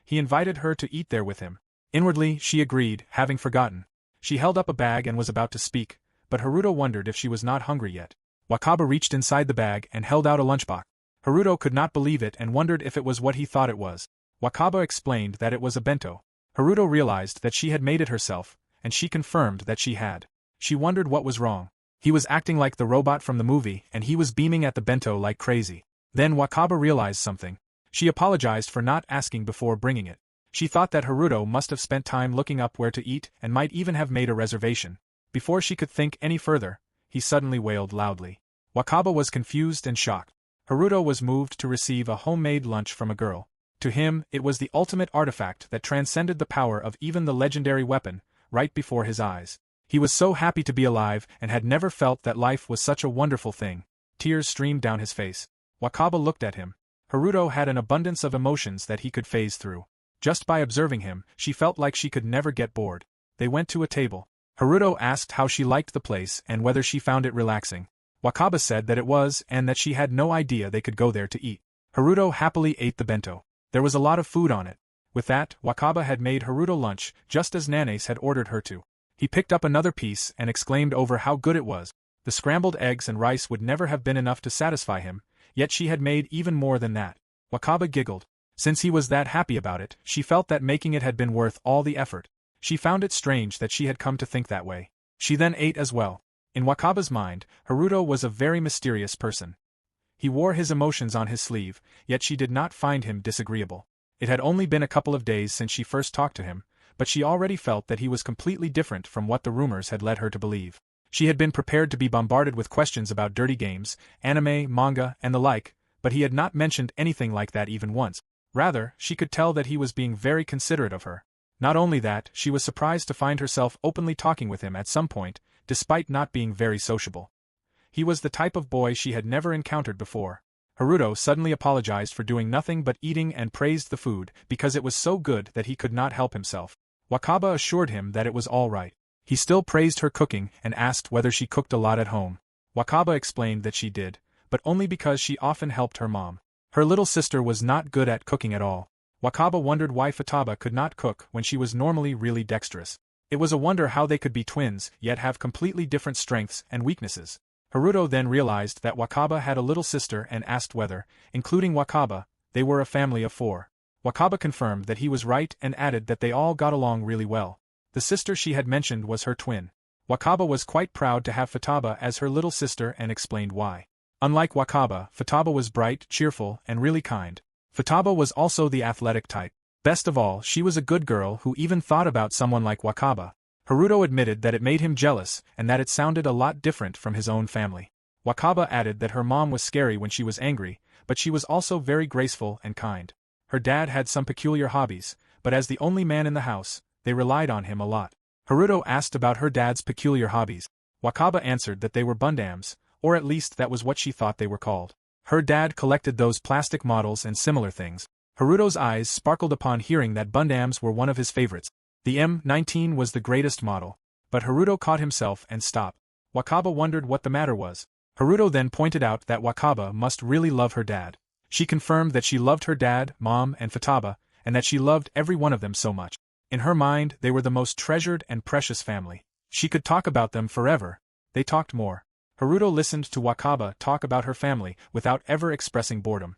S1: He invited her to eat there with him. Inwardly, she agreed, having forgotten. She held up a bag and was about to speak, but Haruto wondered if she was not hungry yet. Wakaba reached inside the bag and held out a lunchbox. Haruto could not believe it and wondered if it was what he thought it was. Wakaba explained that it was a bento. Haruto realized that she had made it herself, and she confirmed that she had. She wondered what was wrong. He was acting like the robot from the movie and he was beaming at the bento like crazy. Then Wakaba realized something. She apologized for not asking before bringing it. She thought that Haruto must have spent time looking up where to eat and might even have made a reservation. Before she could think any further, he suddenly wailed loudly. Wakaba was confused and shocked. Haruto was moved to receive a homemade lunch from a girl. To him, it was the ultimate artifact that transcended the power of even the legendary weapon, right before his eyes. He was so happy to be alive and had never felt that life was such a wonderful thing. Tears streamed down his face. Wakaba looked at him. Haruto had an abundance of emotions that he could phase through. Just by observing him, she felt like she could never get bored. They went to a table. Haruto asked how she liked the place and whether she found it relaxing. Wakaba said that it was and that she had no idea they could go there to eat. Haruto happily ate the bento. There was a lot of food on it. With that, Wakaba had made Haruto lunch, just as Nanes had ordered her to. He picked up another piece and exclaimed over how good it was. The scrambled eggs and rice would never have been enough to satisfy him, yet she had made even more than that. Wakaba giggled. Since he was that happy about it, she felt that making it had been worth all the effort. She found it strange that she had come to think that way. She then ate as well. In Wakaba's mind, Haruto was a very mysterious person. He wore his emotions on his sleeve, yet she did not find him disagreeable. It had only been a couple of days since she first talked to him, but she already felt that he was completely different from what the rumors had led her to believe. She had been prepared to be bombarded with questions about dirty games, anime, manga, and the like, but he had not mentioned anything like that even once. Rather, she could tell that he was being very considerate of her. Not only that, she was surprised to find herself openly talking with him at some point, despite not being very sociable. He was the type of boy she had never encountered before. Haruto suddenly apologized for doing nothing but eating and praised the food because it was so good that he could not help himself. Wakaba assured him that it was all right. He still praised her cooking and asked whether she cooked a lot at home. Wakaba explained that she did, but only because she often helped her mom. Her little sister was not good at cooking at all. Wakaba wondered why Futaba could not cook when she was normally really dexterous. It was a wonder how they could be twins yet have completely different strengths and weaknesses. Haruto then realized that Wakaba had a little sister and asked whether, including Wakaba, they were a family of 4. Wakaba confirmed that he was right and added that they all got along really well. The sister she had mentioned was her twin. Wakaba was quite proud to have Futaba as her little sister and explained why. Unlike Wakaba, Futaba was bright, cheerful, and really kind. Futaba was also the athletic type. Best of all, she was a good girl who even thought about someone like Wakaba. Haruto admitted that it made him jealous and that it sounded a lot different from his own family. Wakaba added that her mom was scary when she was angry, but she was also very graceful and kind. Her dad had some peculiar hobbies, but as the only man in the house, they relied on him a lot. Haruto asked about her dad's peculiar hobbies. Wakaba answered that they were bundams, or at least that was what she thought they were called. Her dad collected those plastic models and similar things. Haruto's eyes sparkled upon hearing that bundams were one of his favorites. The M19 was the greatest model, but Haruto caught himself and stopped. Wakaba wondered what the matter was. Haruto then pointed out that Wakaba must really love her dad. She confirmed that she loved her dad, mom, and Futaba, and that she loved every one of them so much. In her mind, they were the most treasured and precious family. She could talk about them forever. They talked more. Haruto listened to Wakaba talk about her family without ever expressing boredom.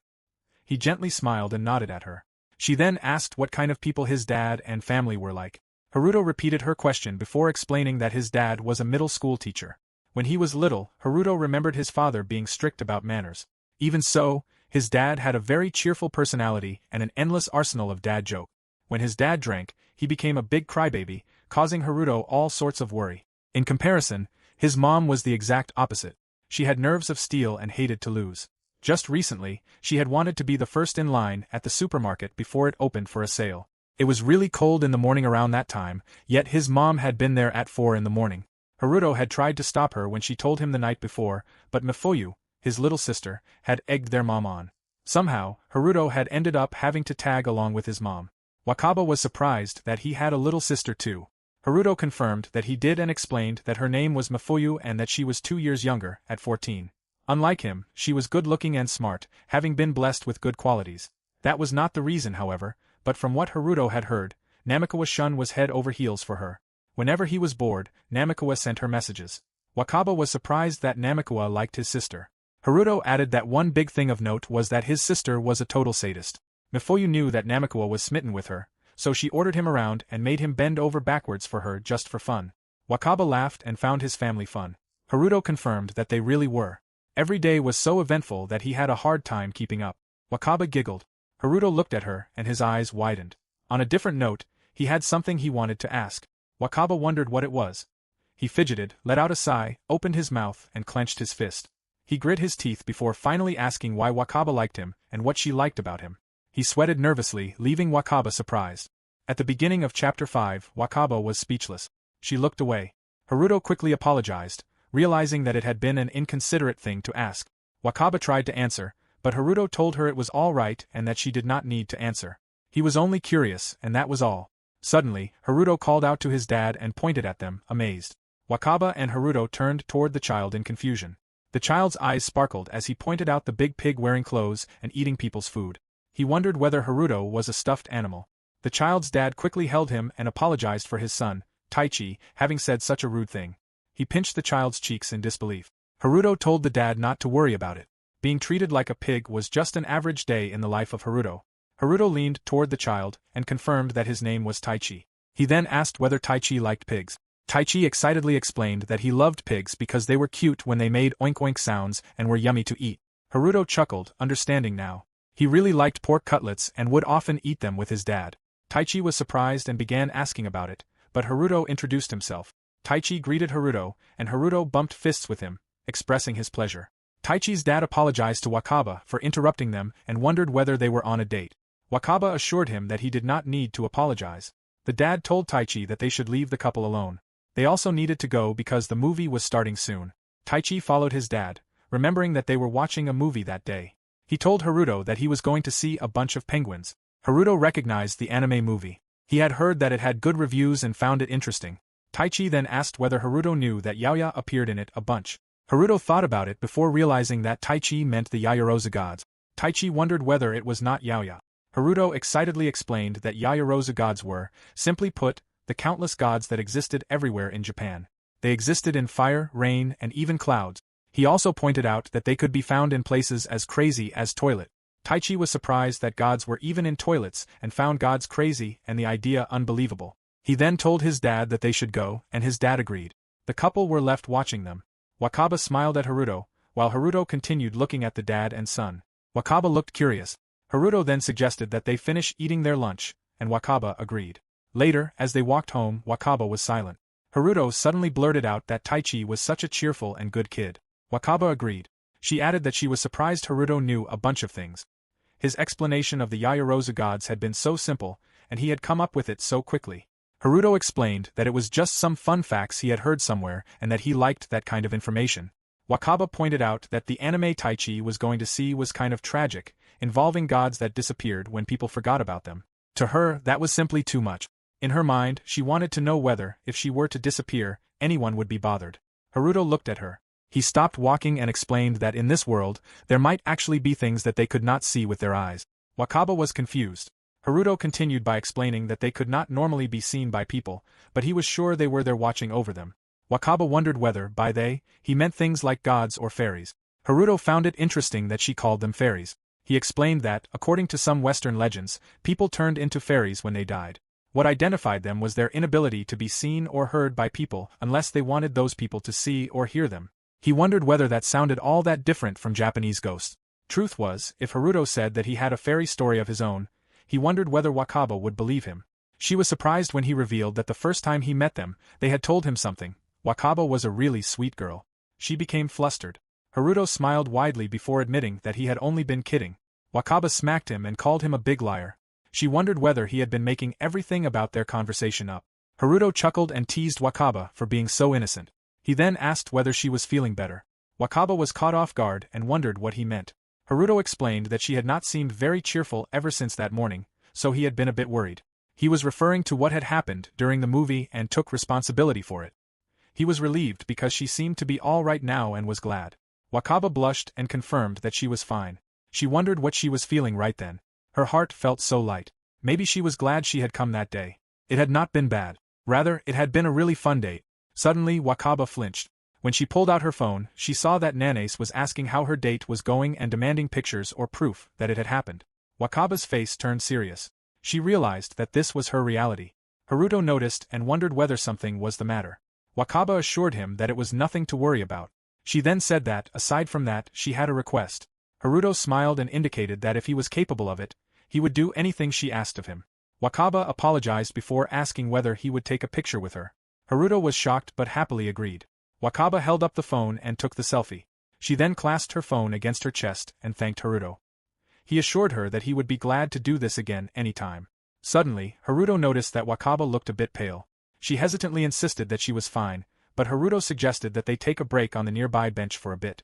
S1: He gently smiled and nodded at her. She then asked what kind of people his dad and family were like. Haruto repeated her question before explaining that his dad was a middle school teacher. When he was little, Haruto remembered his father being strict about manners. Even so, his dad had a very cheerful personality and an endless arsenal of dad jokes. When his dad drank, he became a big crybaby, causing Haruto all sorts of worry. In comparison, his mom was the exact opposite. She had nerves of steel and hated to lose. Just recently, she had wanted to be the first in line at the supermarket before it opened for a sale. It was really cold in the morning around that time, yet his mom had been there at 4 in the morning. Haruto had tried to stop her when she told him the night before, but Mifuyu, his little sister, had egged their mom on. Somehow, Haruto had ended up having to tag along with his mom. Wakaba was surprised that he had a little sister too. Haruto confirmed that he did and explained that her name was Mifuyu and that she was 2 years younger, at 14. Unlike him, she was good-looking and smart, having been blessed with good qualities. That was not the reason, however, but from what Haruto had heard, Namikawa-shun was head over heels for her. Whenever he was bored, Namikawa sent her messages. Wakaba was surprised that Namikawa liked his sister. Haruto added that one big thing of note was that his sister was a total sadist. Mifuyu knew that Namikawa was smitten with her, so she ordered him around and made him bend over backwards for her just for fun. Wakaba laughed and found his family fun. Haruto confirmed that they really were. Every day was so eventful that he had a hard time keeping up. Wakaba giggled. Haruto looked at her and his eyes widened. On a different note, he had something he wanted to ask. Wakaba wondered what it was. He fidgeted, let out a sigh, opened his mouth, and clenched his fist. He grit his teeth before finally asking why Wakaba liked him and what she liked about him. He sweated nervously, leaving Wakaba surprised. At the beginning of Chapter 5, Wakaba was speechless. She looked away. Haruto quickly apologized, realizing that it had been an inconsiderate thing to ask. Wakaba tried to answer, but Haruto told her it was all right and that she did not need to answer. He was only curious, and that was all. Suddenly, Haruto called out to his dad and pointed at them, amazed. Wakaba and Haruto turned toward the child in confusion. The child's eyes sparkled as he pointed out the big pig wearing clothes and eating people's food. He wondered whether Haruto was a stuffed animal. The child's dad quickly held him and apologized for his son, Taichi, having said such a rude thing. He pinched the child's cheeks in disbelief. Haruto told the dad not to worry about it. Being treated like a pig was just an average day in the life of Haruto. Haruto leaned toward the child and confirmed that his name was Taichi. He then asked whether Taichi liked pigs. Taichi excitedly explained that he loved pigs because they were cute when they made oink-oink sounds and were yummy to eat. Haruto chuckled, understanding now. He really liked pork cutlets and would often eat them with his dad. Taichi was surprised and began asking about it, but Haruto introduced himself. Taichi greeted Haruto, and Haruto bumped fists with him, expressing his pleasure. Taichi's dad apologized to Wakaba for interrupting them and wondered whether they were on a date. Wakaba assured him that he did not need to apologize. The dad told Taichi that they should leave the couple alone. They also needed to go because the movie was starting soon. Taichi followed his dad, remembering that they were watching a movie that day. He told Haruto that he was going to see a bunch of penguins. Haruto recognized the anime movie. He had heard that it had good reviews and found it interesting. Taichi then asked whether Haruto knew that Yaoya appeared in it a bunch. Haruto thought about it before realizing that Taichi meant the Yaoyorozu gods. Taichi wondered whether it was not Yaoya. Haruto excitedly explained that Yaoyorozu gods were, simply put, the countless gods that existed everywhere in Japan. They existed in fire, rain, and even clouds. He also pointed out that they could be found in places as crazy as toilet. Taichi was surprised that gods were even in toilets and found gods crazy and the idea unbelievable. He then told his dad that they should go, and his dad agreed. The couple were left watching them. Wakaba smiled at Haruto, while Haruto continued looking at the dad and son. Wakaba looked curious. Haruto then suggested that they finish eating their lunch, and Wakaba agreed. Later, as they walked home, Wakaba was silent. Haruto suddenly blurted out that Taichi was such a cheerful and good kid. Wakaba agreed. She added that she was surprised Haruto knew a bunch of things. His explanation of the Yaoyorozu gods had been so simple, and he had come up with it so quickly. Haruto explained that it was just some fun facts he had heard somewhere and that he liked that kind of information. Wakaba pointed out that the anime Taichi was going to see was kind of tragic, involving gods that disappeared when people forgot about them. To her, that was simply too much. In her mind, she wanted to know whether, if she were to disappear, anyone would be bothered. Haruto looked at her. He stopped walking and explained that in this world, there might actually be things that they could not see with their eyes. Wakaba was confused. Haruto continued by explaining that they could not normally be seen by people, but he was sure they were there watching over them. Wakaba wondered whether, by they, he meant things like gods or fairies. Haruto found it interesting that she called them fairies. He explained that, according to some Western legends, people turned into fairies when they died. What identified them was their inability to be seen or heard by people unless they wanted those people to see or hear them. He wondered whether that sounded all that different from Japanese ghosts. Truth was, if Haruto said that he had a fairy story of his own, he wondered whether Wakaba would believe him. She was surprised when he revealed that the first time he met them, they had told him something. Wakaba was a really sweet girl. She became flustered. Haruto smiled widely before admitting that he had only been kidding. Wakaba smacked him and called him a big liar. She wondered whether he had been making everything about their conversation up. Haruto chuckled and teased Wakaba for being so innocent. He then asked whether she was feeling better. Wakaba was caught off guard and wondered what he meant. Haruto explained that she had not seemed very cheerful ever since that morning, so he had been a bit worried. He was referring to what had happened during the movie and took responsibility for it. He was relieved because she seemed to be all right now and was glad. Wakaba blushed and confirmed that she was fine. She wondered what she was feeling right then. Her heart felt so light. Maybe she was glad she had come that day. It had not been bad. Rather, it had been a really fun date. Suddenly, Wakaba flinched. When she pulled out her phone, she saw that Nanace was asking how her date was going and demanding pictures or proof that it had happened. Wakaba's face turned serious. She realized that this was her reality. Haruto noticed and wondered whether something was the matter. Wakaba assured him that it was nothing to worry about. She then said that, aside from that, she had a request. Haruto smiled and indicated that if he was capable of it, he would do anything she asked of him. Wakaba apologized before asking whether he would take a picture with her. Haruto was shocked but happily agreed. Wakaba held up the phone and took the selfie. She then clasped her phone against her chest and thanked Haruto. He assured her that he would be glad to do this again any time. Suddenly, Haruto noticed that Wakaba looked a bit pale. She hesitantly insisted that she was fine, but Haruto suggested that they take a break on the nearby bench for a bit.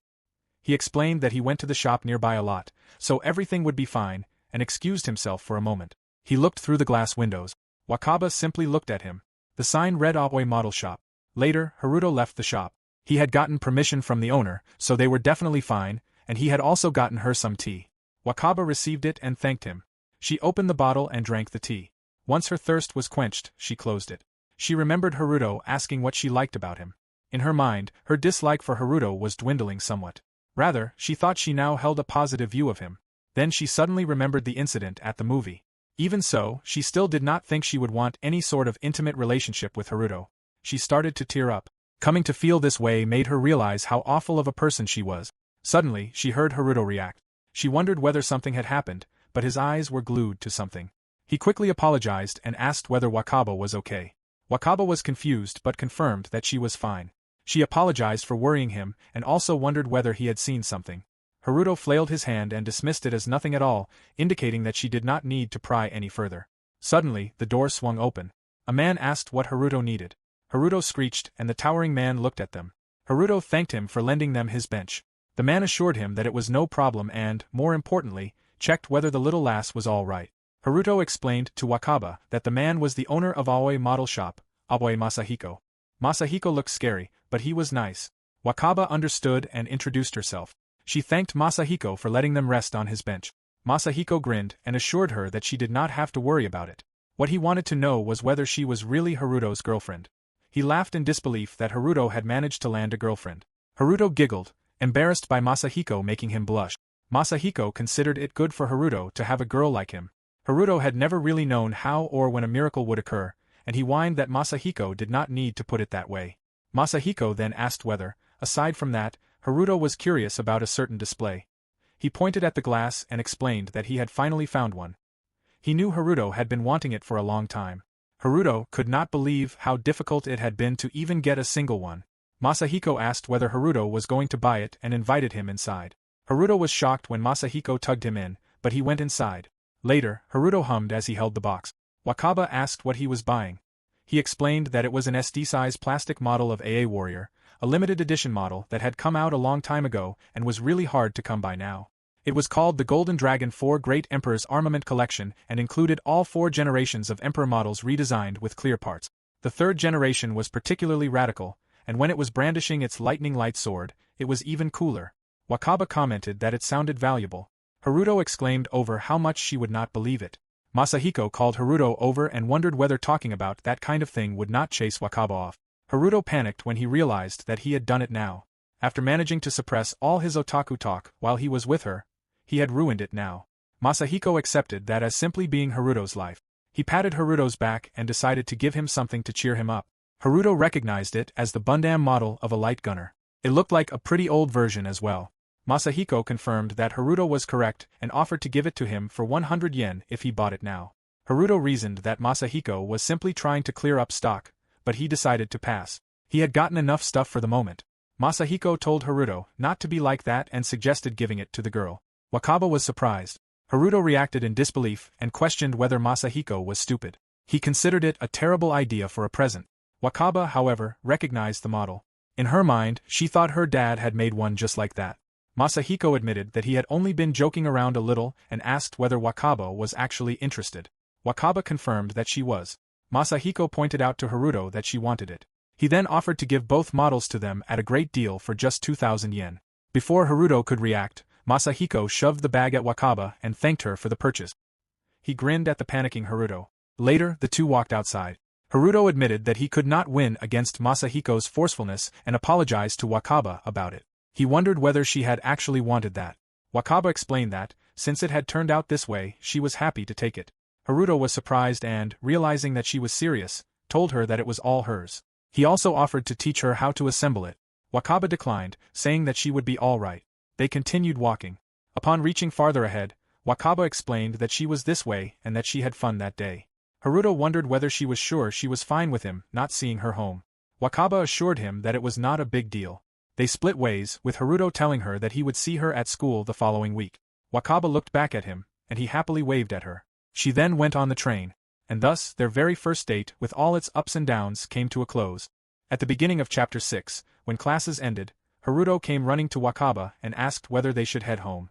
S1: He explained that he went to the shop nearby a lot, so everything would be fine, and excused himself for a moment. He looked through the glass windows. Wakaba simply looked at him. The sign read Aoi Model Shop. Later, Haruto left the shop. He had gotten permission from the owner, so they were definitely fine, and he had also gotten her some tea. Wakaba received it and thanked him. She opened the bottle and drank the tea. Once her thirst was quenched, she closed it. She remembered Haruto asking what she liked about him. In her mind, her dislike for Haruto was dwindling somewhat. Rather, she thought she now held a positive view of him. Then she suddenly remembered the incident at the movie. Even so, she still did not think she would want any sort of intimate relationship with Haruto. She started to tear up. Coming to feel this way made her realize how awful of a person she was. Suddenly, she heard Haruto react. She wondered whether something had happened, but his eyes were glued to something. He quickly apologized and asked whether Wakaba was okay. Wakaba was confused but confirmed that she was fine. She apologized for worrying him and also wondered whether he had seen something. Haruto flailed his hand and dismissed it as nothing at all, indicating that she did not need to pry any further. Suddenly, the door swung open. A man asked what Haruto needed. Haruto screeched and the towering man looked at them. Haruto thanked him for lending them his bench. The man assured him that it was no problem and, more importantly, checked whether the little lass was all right. Haruto explained to Wakaba that the man was the owner of Aoi Model Shop, Aoi Masahiko. Masahiko looked scary, but he was nice. Wakaba understood and introduced herself. She thanked Masahiko for letting them rest on his bench. Masahiko grinned and assured her that she did not have to worry about it. What he wanted to know was whether she was really Haruto's girlfriend. He laughed in disbelief that Haruto had managed to land a girlfriend. Haruto giggled, embarrassed by Masahiko making him blush. Masahiko considered it good for Haruto to have a girl like him. Haruto had never really known how or when a miracle would occur, and he whined that Masahiko did not need to put it that way. Masahiko then asked whether, aside from that, Haruto was curious about a certain display. He pointed at the glass and explained that he had finally found one. He knew Haruto had been wanting it for a long time. Haruto could not believe how difficult it had been to even get a single one. Masahiko asked whether Haruto was going to buy it and invited him inside. Haruto was shocked when Masahiko tugged him in, but he went inside. Later, Haruto hummed as he held the box. Wakaba asked what he was buying. He explained that it was an SD-size plastic model of AA Warrior, a limited edition model that had come out a long time ago and was really hard to come by now. It was called the Golden Dragon 4 Great Emperor's Armament Collection and included all 4 generations of Emperor models redesigned with clear parts. The 3rd generation was particularly radical, and when it was brandishing its lightning light sword, it was even cooler. Wakaba commented that it sounded valuable. Haruto exclaimed over how much she would not believe it. Masahiko called Haruto over and wondered whether talking about that kind of thing would not chase Wakaba off. Haruto panicked when he realized that he had done it now. After managing to suppress all his otaku talk while he was with her, he had ruined it now. Masahiko accepted that as simply being Haruto's life. He patted Haruto's back and decided to give him something to cheer him up. Haruto recognized it as the Bundam model of a light gunner. It looked like a pretty old version as well. Masahiko confirmed that Haruto was correct and offered to give it to him for 100 yen if he bought it now. Haruto reasoned that Masahiko was simply trying to clear up stock, but he decided to pass. He had gotten enough stuff for the moment. Masahiko told Haruto not to be like that and suggested giving it to the girl. Wakaba was surprised. Haruto reacted in disbelief and questioned whether Masahiko was stupid. He considered it a terrible idea for a present. Wakaba, however, recognized the model. In her mind, she thought her dad had made one just like that. Masahiko admitted that he had only been joking around a little and asked whether Wakaba was actually interested. Wakaba confirmed that she was. Masahiko pointed out to Haruto that she wanted it. He then offered to give both models to them at a great deal for just 2,000 yen. Before Haruto could react, Masahiko shoved the bag at Wakaba and thanked her for the purchase. He grinned at the panicking Haruto. Later, the two walked outside. Haruto admitted that he could not win against Masahiko's forcefulness and apologized to Wakaba about it. He wondered whether she had actually wanted that. Wakaba explained that, since it had turned out this way, she was happy to take it. Haruto was surprised and, realizing that she was serious, told her that it was all hers. He also offered to teach her how to assemble it. Wakaba declined, saying that she would be all right. They continued walking. Upon reaching farther ahead, Wakaba explained that she was this way and that she had fun that day. Haruto wondered whether she was sure she was fine with him not seeing her home. Wakaba assured him that it was not a big deal. They split ways, with Haruto telling her that he would see her at school the following week. Wakaba looked back at him, and he happily waved at her. She then went on the train. And thus, their very first date, with all its ups and downs, came to a close. At the beginning of Chapter 6, when classes ended, Haruto came running to Wakaba and asked whether they should head home.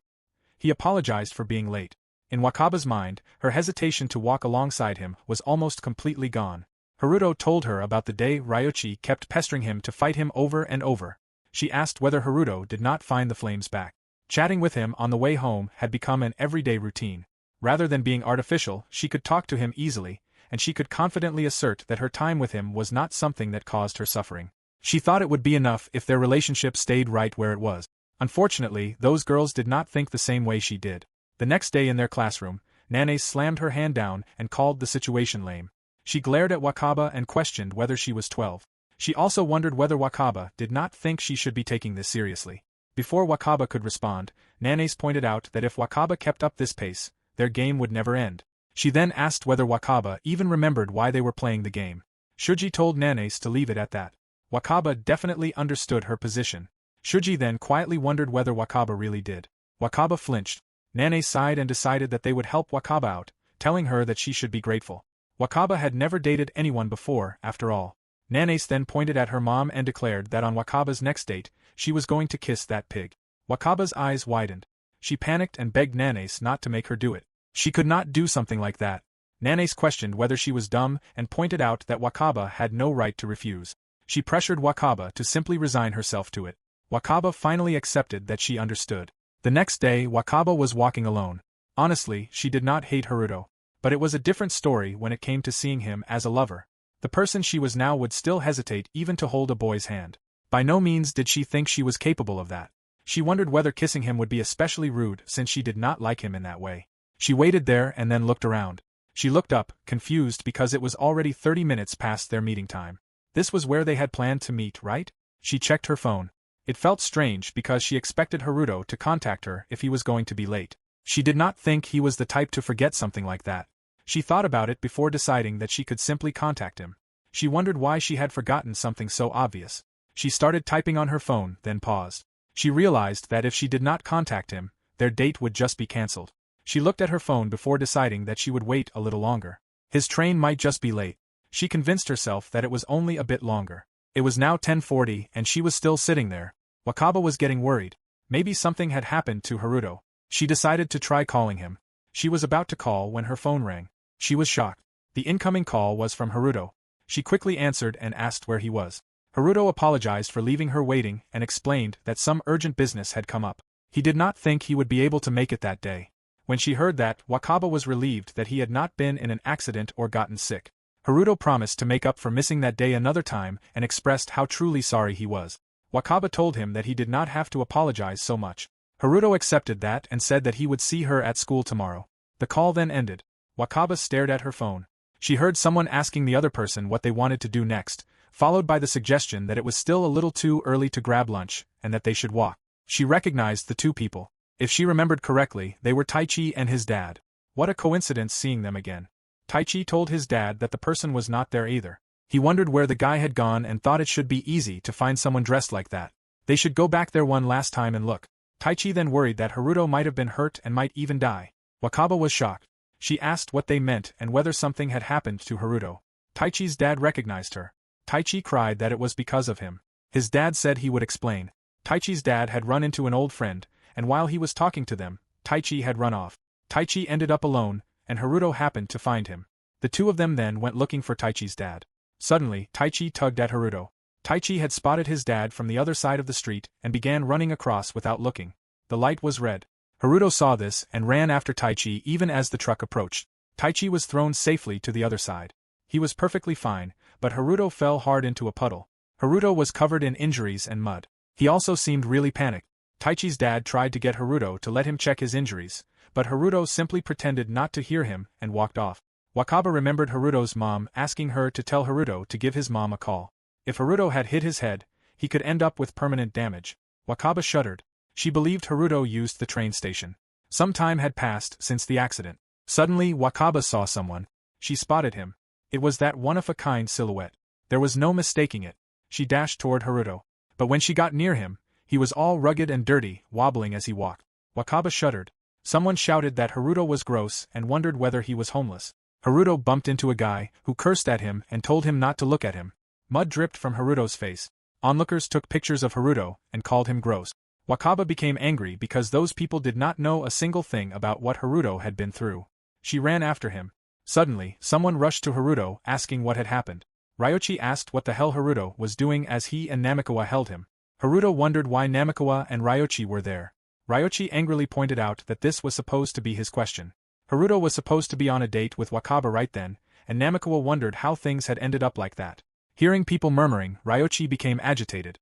S1: He apologized for being late. In Wakaba's mind, her hesitation to walk alongside him was almost completely gone. Haruto told her about the day Ryochi kept pestering him to fight him over and over. She asked whether Haruto did not find the flames back. Chatting with him on the way home had become an everyday routine. Rather than being artificial, she could talk to him easily, and she could confidently assert that her time with him was not something that caused her suffering. She thought it would be enough if their relationship stayed right where it was. Unfortunately, those girls did not think the same way she did. The next day in their classroom, Nanae slammed her hand down and called the situation lame. She glared at Wakaba and questioned whether she was 12. She also wondered whether Wakaba did not think she should be taking this seriously. Before Wakaba could respond, Nanae pointed out that if Wakaba kept up this pace, their game would never end. She then asked whether Wakaba even remembered why they were playing the game. Shuji told Nanae to leave it at that. Wakaba definitely understood her position. Shuji then quietly wondered whether Wakaba really did. Wakaba flinched. Nanae sighed and decided that they would help Wakaba out, telling her that she should be grateful. Wakaba had never dated anyone before, after all. Nanae then pointed at her mom and declared that on Wakaba's next date, she was going to kiss that pig. Wakaba's eyes widened. She panicked and begged Nanae not to make her do it. She could not do something like that. Nanae questioned whether she was dumb and pointed out that Wakaba had no right to refuse. She pressured Wakaba to simply resign herself to it. Wakaba finally accepted that she understood. The next day, Wakaba was walking alone. Honestly, she did not hate Haruto. But it was a different story when it came to seeing him as a lover. The person she was now would still hesitate even to hold a boy's hand. By no means did she think she was capable of that. She wondered whether kissing him would be especially rude since she did not like him in that way. She waited there and then looked around. She looked up, confused because it was already 30 minutes past their meeting time. This was where they had planned to meet, right? She checked her phone. It felt strange because she expected Haruto to contact her if he was going to be late. She did not think he was the type to forget something like that. She thought about it before deciding that she could simply contact him. She wondered why she had forgotten something so obvious. She started typing on her phone, then paused. She realized that if she did not contact him, their date would just be cancelled. She looked at her phone before deciding that she would wait a little longer. His train might just be late. She convinced herself that it was only a bit longer. It was now 10:40 and she was still sitting there. Wakaba was getting worried. Maybe something had happened to Haruto. She decided to try calling him. She was about to call when her phone rang. She was shocked. The incoming call was from Haruto. She quickly answered and asked where he was. Haruto apologized for leaving her waiting and explained that some urgent business had come up. He did not think he would be able to make it that day. When she heard that, Wakaba was relieved that he had not been in an accident or gotten sick. Haruto promised to make up for missing that day another time and expressed how truly sorry he was. Wakaba told him that he did not have to apologize so much. Haruto accepted that and said that he would see her at school tomorrow. The call then ended. Wakaba stared at her phone. She heard someone asking the other person what they wanted to do next, followed by the suggestion that it was still a little too early to grab lunch, and that they should walk. She recognized the two people. If she remembered correctly, they were Taichi and his dad. What a coincidence seeing them again. Taichi told his dad that the person was not there either. He wondered where the guy had gone and thought it should be easy to find someone dressed like that. They should go back there one last time and look. Taichi then worried that Haruto might have been hurt and might even die. Wakaba was shocked. She asked what they meant and whether something had happened to Haruto. Taichi's dad recognized her. Taichi cried that it was because of him. His dad said he would explain. Taichi's dad had run into an old friend, and while he was talking to them, Taichi had run off. Taichi ended up alone, and Haruto happened to find him. The two of them then went looking for Taichi's dad. Suddenly, Taichi tugged at Haruto. Taichi had spotted his dad from the other side of the street and began running across without looking. The light was red. Haruto saw this and ran after Taichi even as the truck approached. Taichi was thrown safely to the other side. He was perfectly fine, but Haruto fell hard into a puddle. Haruto was covered in injuries and mud. He also seemed really panicked. Taichi's dad tried to get Haruto to let him check his injuries, but Haruto simply pretended not to hear him and walked off. Wakaba remembered Haruto's mom asking her to tell Haruto to give his mom a call. If Haruto had hit his head, he could end up with permanent damage. Wakaba shuddered. She believed Haruto used the train station. Some time had passed since the accident. Suddenly, Wakaba saw someone. She spotted him. It was that one-of-a-kind silhouette. There was no mistaking it. She dashed toward Haruto. But when she got near him, he was all rugged and dirty, wobbling as he walked. Wakaba shuddered. Someone shouted that Haruto was gross and wondered whether he was homeless. Haruto bumped into a guy who cursed at him and told him not to look at him. Mud dripped from Haruto's face. Onlookers took pictures of Haruto and called him gross. Wakaba became angry because those people did not know a single thing about what Haruto had been through. She ran after him. Suddenly, someone rushed to Haruto asking what had happened. Ryochi asked what the hell Haruto was doing as he and Namikawa held him. Haruto wondered why Namikawa and Ryochi were there. Ryochi angrily pointed out that this was supposed to be his question. Haruto was supposed to be on a date with Wakaba right then, and Namikawa wondered how things had ended up like that. Hearing people murmuring, Ryochi became agitated.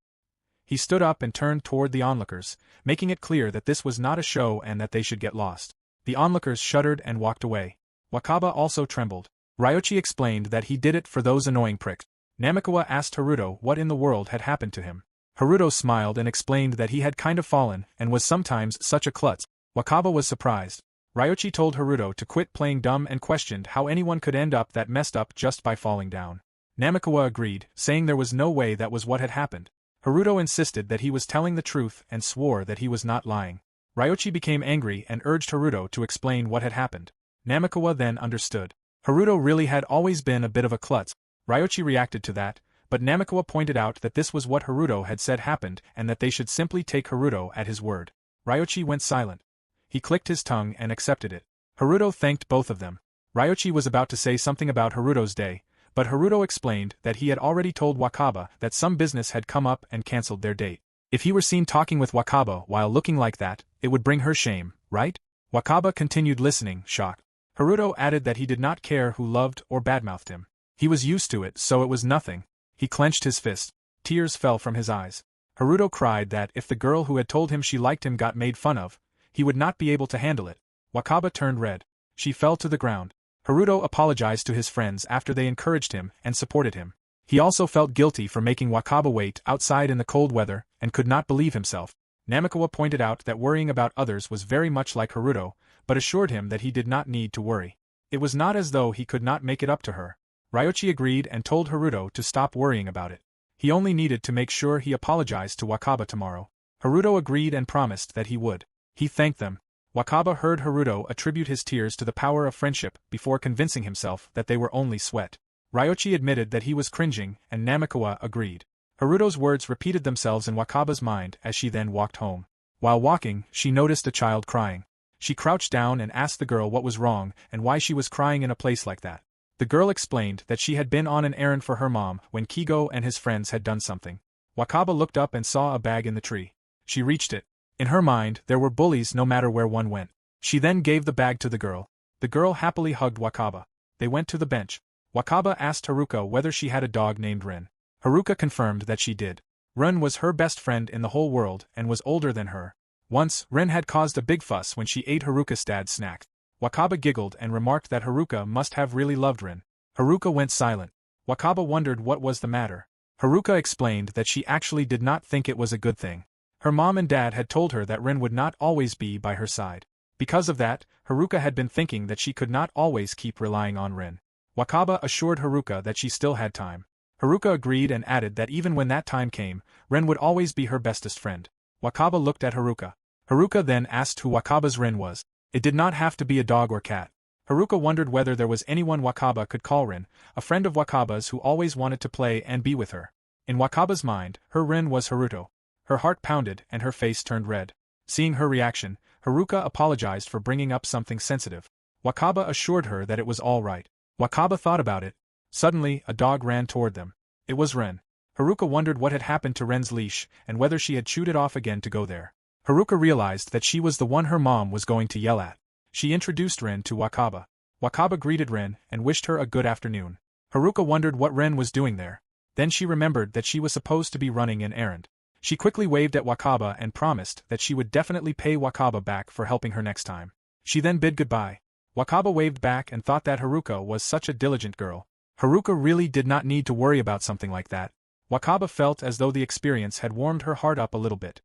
S1: He stood up and turned toward the onlookers, making it clear that this was not a show and that they should get lost. The onlookers shuddered and walked away. Wakaba also trembled. Ryochi explained that he did it for those annoying pricks. Namikawa asked Haruto what in the world had happened to him. Haruto smiled and explained that he had kind of fallen and was sometimes such a klutz. Wakaba was surprised. Ryochi told Haruto to quit playing dumb and questioned how anyone could end up that messed up just by falling down. Namikawa agreed, saying there was no way that was what had happened. Haruto insisted that he was telling the truth and swore that he was not lying. Ryochi became angry and urged Haruto to explain what had happened. Namikawa then understood. Haruto really had always been a bit of a klutz. Ryochi reacted to that, but Namikawa pointed out that this was what Haruto had said happened and that they should simply take Haruto at his word. Ryochi went silent. He clicked his tongue and accepted it. Haruto thanked both of them. Ryochi was about to say something about Haruto's day, but Haruto explained that he had already told Wakaba that some business had come up and cancelled their date. If he were seen talking with Wakaba while looking like that, it would bring her shame, right? Wakaba continued listening, shocked. Haruto added that he did not care who loved or badmouthed him. He was used to it, so it was nothing. He clenched his fist. Tears fell from his eyes. Haruto cried that if the girl who had told him she liked him got made fun of, he would not be able to handle it. Wakaba turned red. She fell to the ground. Haruto apologized to his friends after they encouraged him and supported him. He also felt guilty for making Wakaba wait outside in the cold weather and could not believe himself. Namikawa pointed out that worrying about others was very much like Haruto, but assured him that he did not need to worry. It was not as though he could not make it up to her. Ryochi agreed and told Haruto to stop worrying about it. He only needed to make sure he apologized to Wakaba tomorrow. Haruto agreed and promised that he would. He thanked them. Wakaba heard Haruto attribute his tears to the power of friendship before convincing himself that they were only sweat. Ryochi admitted that he was cringing, and Namikawa agreed. Haruto's words repeated themselves in Wakaba's mind as she then walked home. While walking, she noticed a child crying. She crouched down and asked the girl what was wrong and why she was crying in a place like that. The girl explained that she had been on an errand for her mom when Kigo and his friends had done something. Wakaba looked up and saw a bag in the tree. She reached it. In her mind, there were bullies no matter where one went. She then gave the bag to the girl. The girl happily hugged Wakaba. They went to the bench. Wakaba asked Haruka whether she had a dog named Rin. Haruka confirmed that she did. Rin was her best friend in the whole world and was older than her. Once, Rin had caused a big fuss when she ate Haruka's dad's snack. Wakaba giggled and remarked that Haruka must have really loved Rin. Haruka went silent. Wakaba wondered what was the matter. Haruka explained that she actually did not think it was a good thing. Her mom and dad had told her that Rin would not always be by her side. Because of that, Haruka had been thinking that she could not always keep relying on Rin. Wakaba assured Haruka that she still had time. Haruka agreed and added that even when that time came, Rin would always be her bestest friend. Wakaba looked at Haruka. Haruka then asked who Wakaba's Rin was. It did not have to be a dog or cat. Haruka wondered whether there was anyone Wakaba could call Rin, a friend of Wakaba's who always wanted to play and be with her. In Wakaba's mind, her Rin was Haruto. Her heart pounded and her face turned red. Seeing her reaction, Haruka apologized for bringing up something sensitive. Wakaba assured her that it was all right. Wakaba thought about it. Suddenly, a dog ran toward them. It was Ren. Haruka wondered what had happened to Ren's leash and whether she had chewed it off again to go there. Haruka realized that she was the one her mom was going to yell at. She introduced Ren to Wakaba. Wakaba greeted Ren and wished her a good afternoon. Haruka wondered what Ren was doing there. Then she remembered that she was supposed to be running an errand. She quickly waved at Wakaba and promised that she would definitely pay Wakaba back for helping her next time. She then bid goodbye. Wakaba waved back and thought that Haruka was such a diligent girl. Haruka really did not need to worry about something like that. Wakaba felt as though the experience had warmed her heart up a little bit.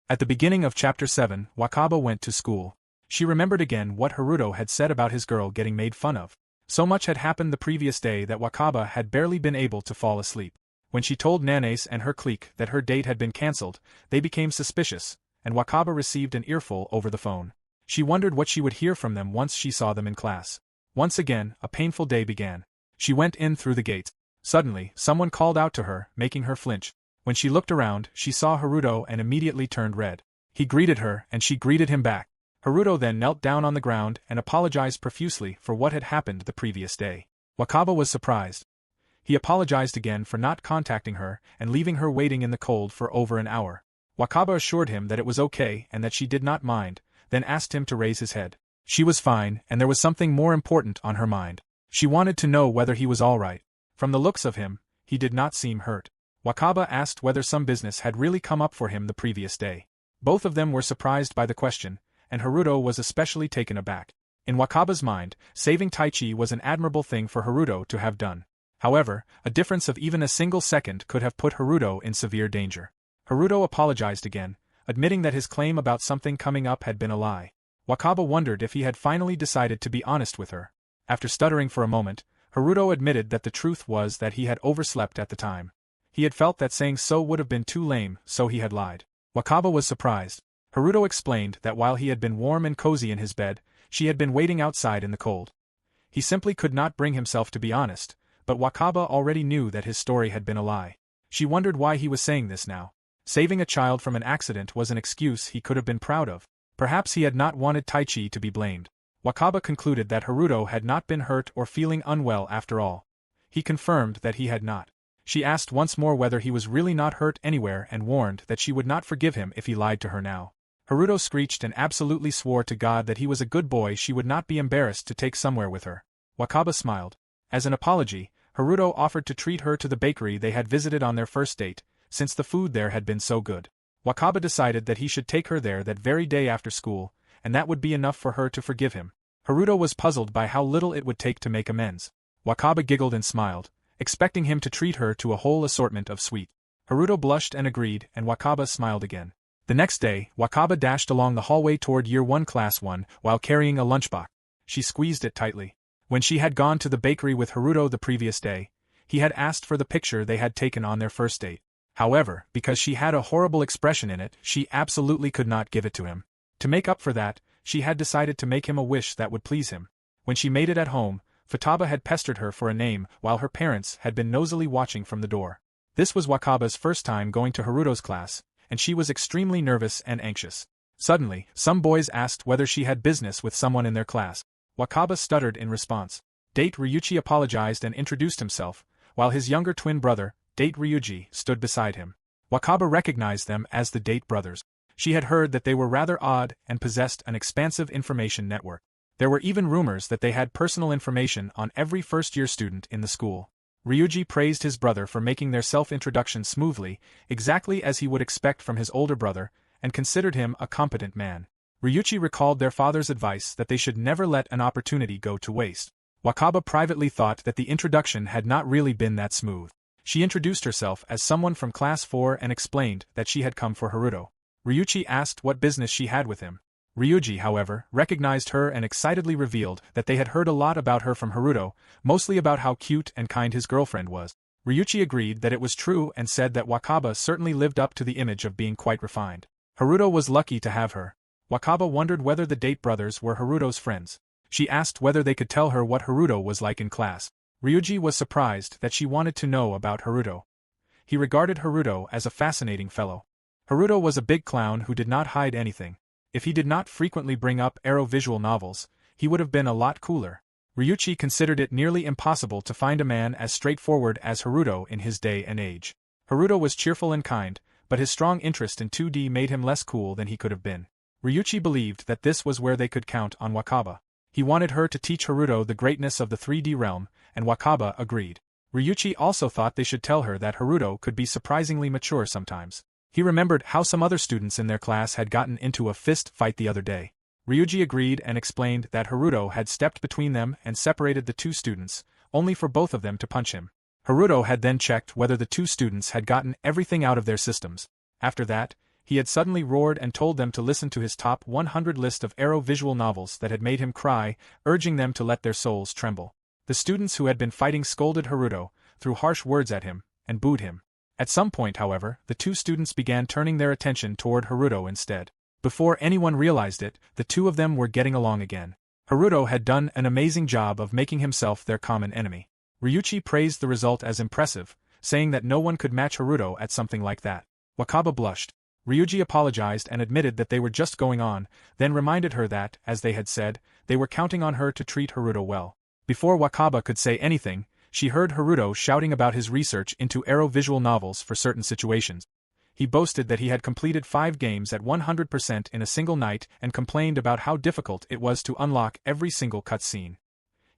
S1: At the beginning of Chapter 7, Wakaba went to school. She remembered again what Haruto had said about his girl getting made fun of. So much had happened the previous day that Wakaba had barely been able to fall asleep. When she told Nanace and her clique that her date had been cancelled, they became suspicious, and Wakaba received an earful over the phone. She wondered what she would hear from them once she saw them in class. Once again, a painful day began. She went in through the gates. Suddenly, someone called out to her, making her flinch. When she looked around, she saw Haruto and immediately turned red. He greeted her, and she greeted him back. Haruto then knelt down on the ground and apologized profusely for what had happened the previous day. Wakaba was surprised. He apologized again for not contacting her and leaving her waiting in the cold for over an hour. Wakaba assured him that it was okay and that she did not mind, then asked him to raise his head. She was fine, and there was something more important on her mind. She wanted to know whether he was alright. From the looks of him, he did not seem hurt. Wakaba asked whether some business had really come up for him the previous day. Both of them were surprised by the question, and Haruto was especially taken aback. In Wakaba's mind, saving Taichi was an admirable thing for Haruto to have done. However, a difference of even a single second could have put Haruto in severe danger. Haruto apologized again, admitting that his claim about something coming up had been a lie. Wakaba wondered if he had finally decided to be honest with her. After stuttering for a moment, Haruto admitted that the truth was that he had overslept at the time. He had felt that saying so would have been too lame, so he had lied. Wakaba was surprised. Haruto explained that while he had been warm and cozy in his bed, she had been waiting outside in the cold. He simply could not bring himself to be honest, but Wakaba already knew that his story had been a lie. She wondered why he was saying this now. Saving a child from an accident was an excuse he could have been proud of. Perhaps he had not wanted Taichi to be blamed. Wakaba concluded that Haruto had not been hurt or feeling unwell after all. He confirmed that he had not. She asked once more whether he was really not hurt anywhere and warned that she would not forgive him if he lied to her now. Haruto screeched and absolutely swore to God that he was a good boy. She would not be embarrassed to take somewhere with her. Wakaba smiled. As an apology, Haruto offered to treat her to the bakery they had visited on their first date, since the food there had been so good. Wakaba decided that he should take her there that very day after school, and that would be enough for her to forgive him. Haruto was puzzled by how little it would take to make amends. Wakaba giggled and smiled, expecting him to treat her to a whole assortment of sweets. Haruto blushed and agreed, and Wakaba smiled again. The next day, Wakaba dashed along the hallway toward Year 1 Class 1 while carrying a lunchbox. She squeezed it tightly. When she had gone to the bakery with Haruto the previous day, he had asked for the picture they had taken on their first date. However, because she had a horrible expression in it, she absolutely could not give it to him. To make up for that, she had decided to make him a wish that would please him. When she made it at home, Futaba had pestered her for a name while her parents had been nosily watching from the door. This was Wakaba's first time going to Haruto's class, and she was extremely nervous and anxious. Suddenly, some boys asked whether she had business with someone in their class. Wakaba stuttered in response. Date Ryuichi apologized and introduced himself, while his younger twin brother, Date Ryuji, stood beside him. Wakaba recognized them as the Date brothers. She had heard that they were rather odd and possessed an expansive information network. There were even rumors that they had personal information on every first-year student in the school. Ryuji praised his brother for making their self-introduction smoothly, exactly as he would expect from his older brother, and considered him a competent man. Ryuichi recalled their father's advice that they should never let an opportunity go to waste. Wakaba privately thought that the introduction had not really been that smooth. She introduced herself as someone from Class 4 and explained that she had come for Haruto. Ryuichi asked what business she had with him. Ryuji, however, recognized her and excitedly revealed that they had heard a lot about her from Haruto, mostly about how cute and kind his girlfriend was. Ryuichi agreed that it was true and said that Wakaba certainly lived up to the image of being quite refined. Haruto was lucky to have her. Wakaba wondered whether the Date brothers were Haruto's friends. She asked whether they could tell her what Haruto was like in class. Ryuji was surprised that she wanted to know about Haruto. He regarded Haruto as a fascinating fellow. Haruto was a big clown who did not hide anything. If he did not frequently bring up visual novels, he would have been a lot cooler. Ryuichi considered it nearly impossible to find a man as straightforward as Haruto in his day and age. Haruto was cheerful and kind, but his strong interest in 2D made him less cool than he could have been. Ryuichi believed that this was where they could count on Wakaba. He wanted her to teach Haruto the greatness of the 3D realm, and Wakaba agreed. Ryuichi also thought they should tell her that Haruto could be surprisingly mature sometimes. He remembered how some other students in their class had gotten into a fist fight the other day. Ryuji agreed and explained that Haruto had stepped between them and separated the two students, only for both of them to punch him. Haruto had then checked whether the two students had gotten everything out of their systems. After that, he had suddenly roared and told them to listen to his top 100 list of visual novels that had made him cry, urging them to let their souls tremble. The students who had been fighting scolded Haruto, threw harsh words at him, and booed him. At some point, however, the two students began turning their attention toward Haruto instead. Before anyone realized it, the two of them were getting along again. Haruto had done an amazing job of making himself their common enemy. Ryuichi praised the result as impressive, saying that no one could match Haruto at something like that. Wakaba blushed. Ryuji apologized and admitted that they were just going on, then reminded her that, as they had said, they were counting on her to treat Haruto well. Before Wakaba could say anything, she heard Haruto shouting about his research into visual novels for certain situations. He boasted that he had completed 5 games at 100% in a single night and complained about how difficult it was to unlock every single cutscene.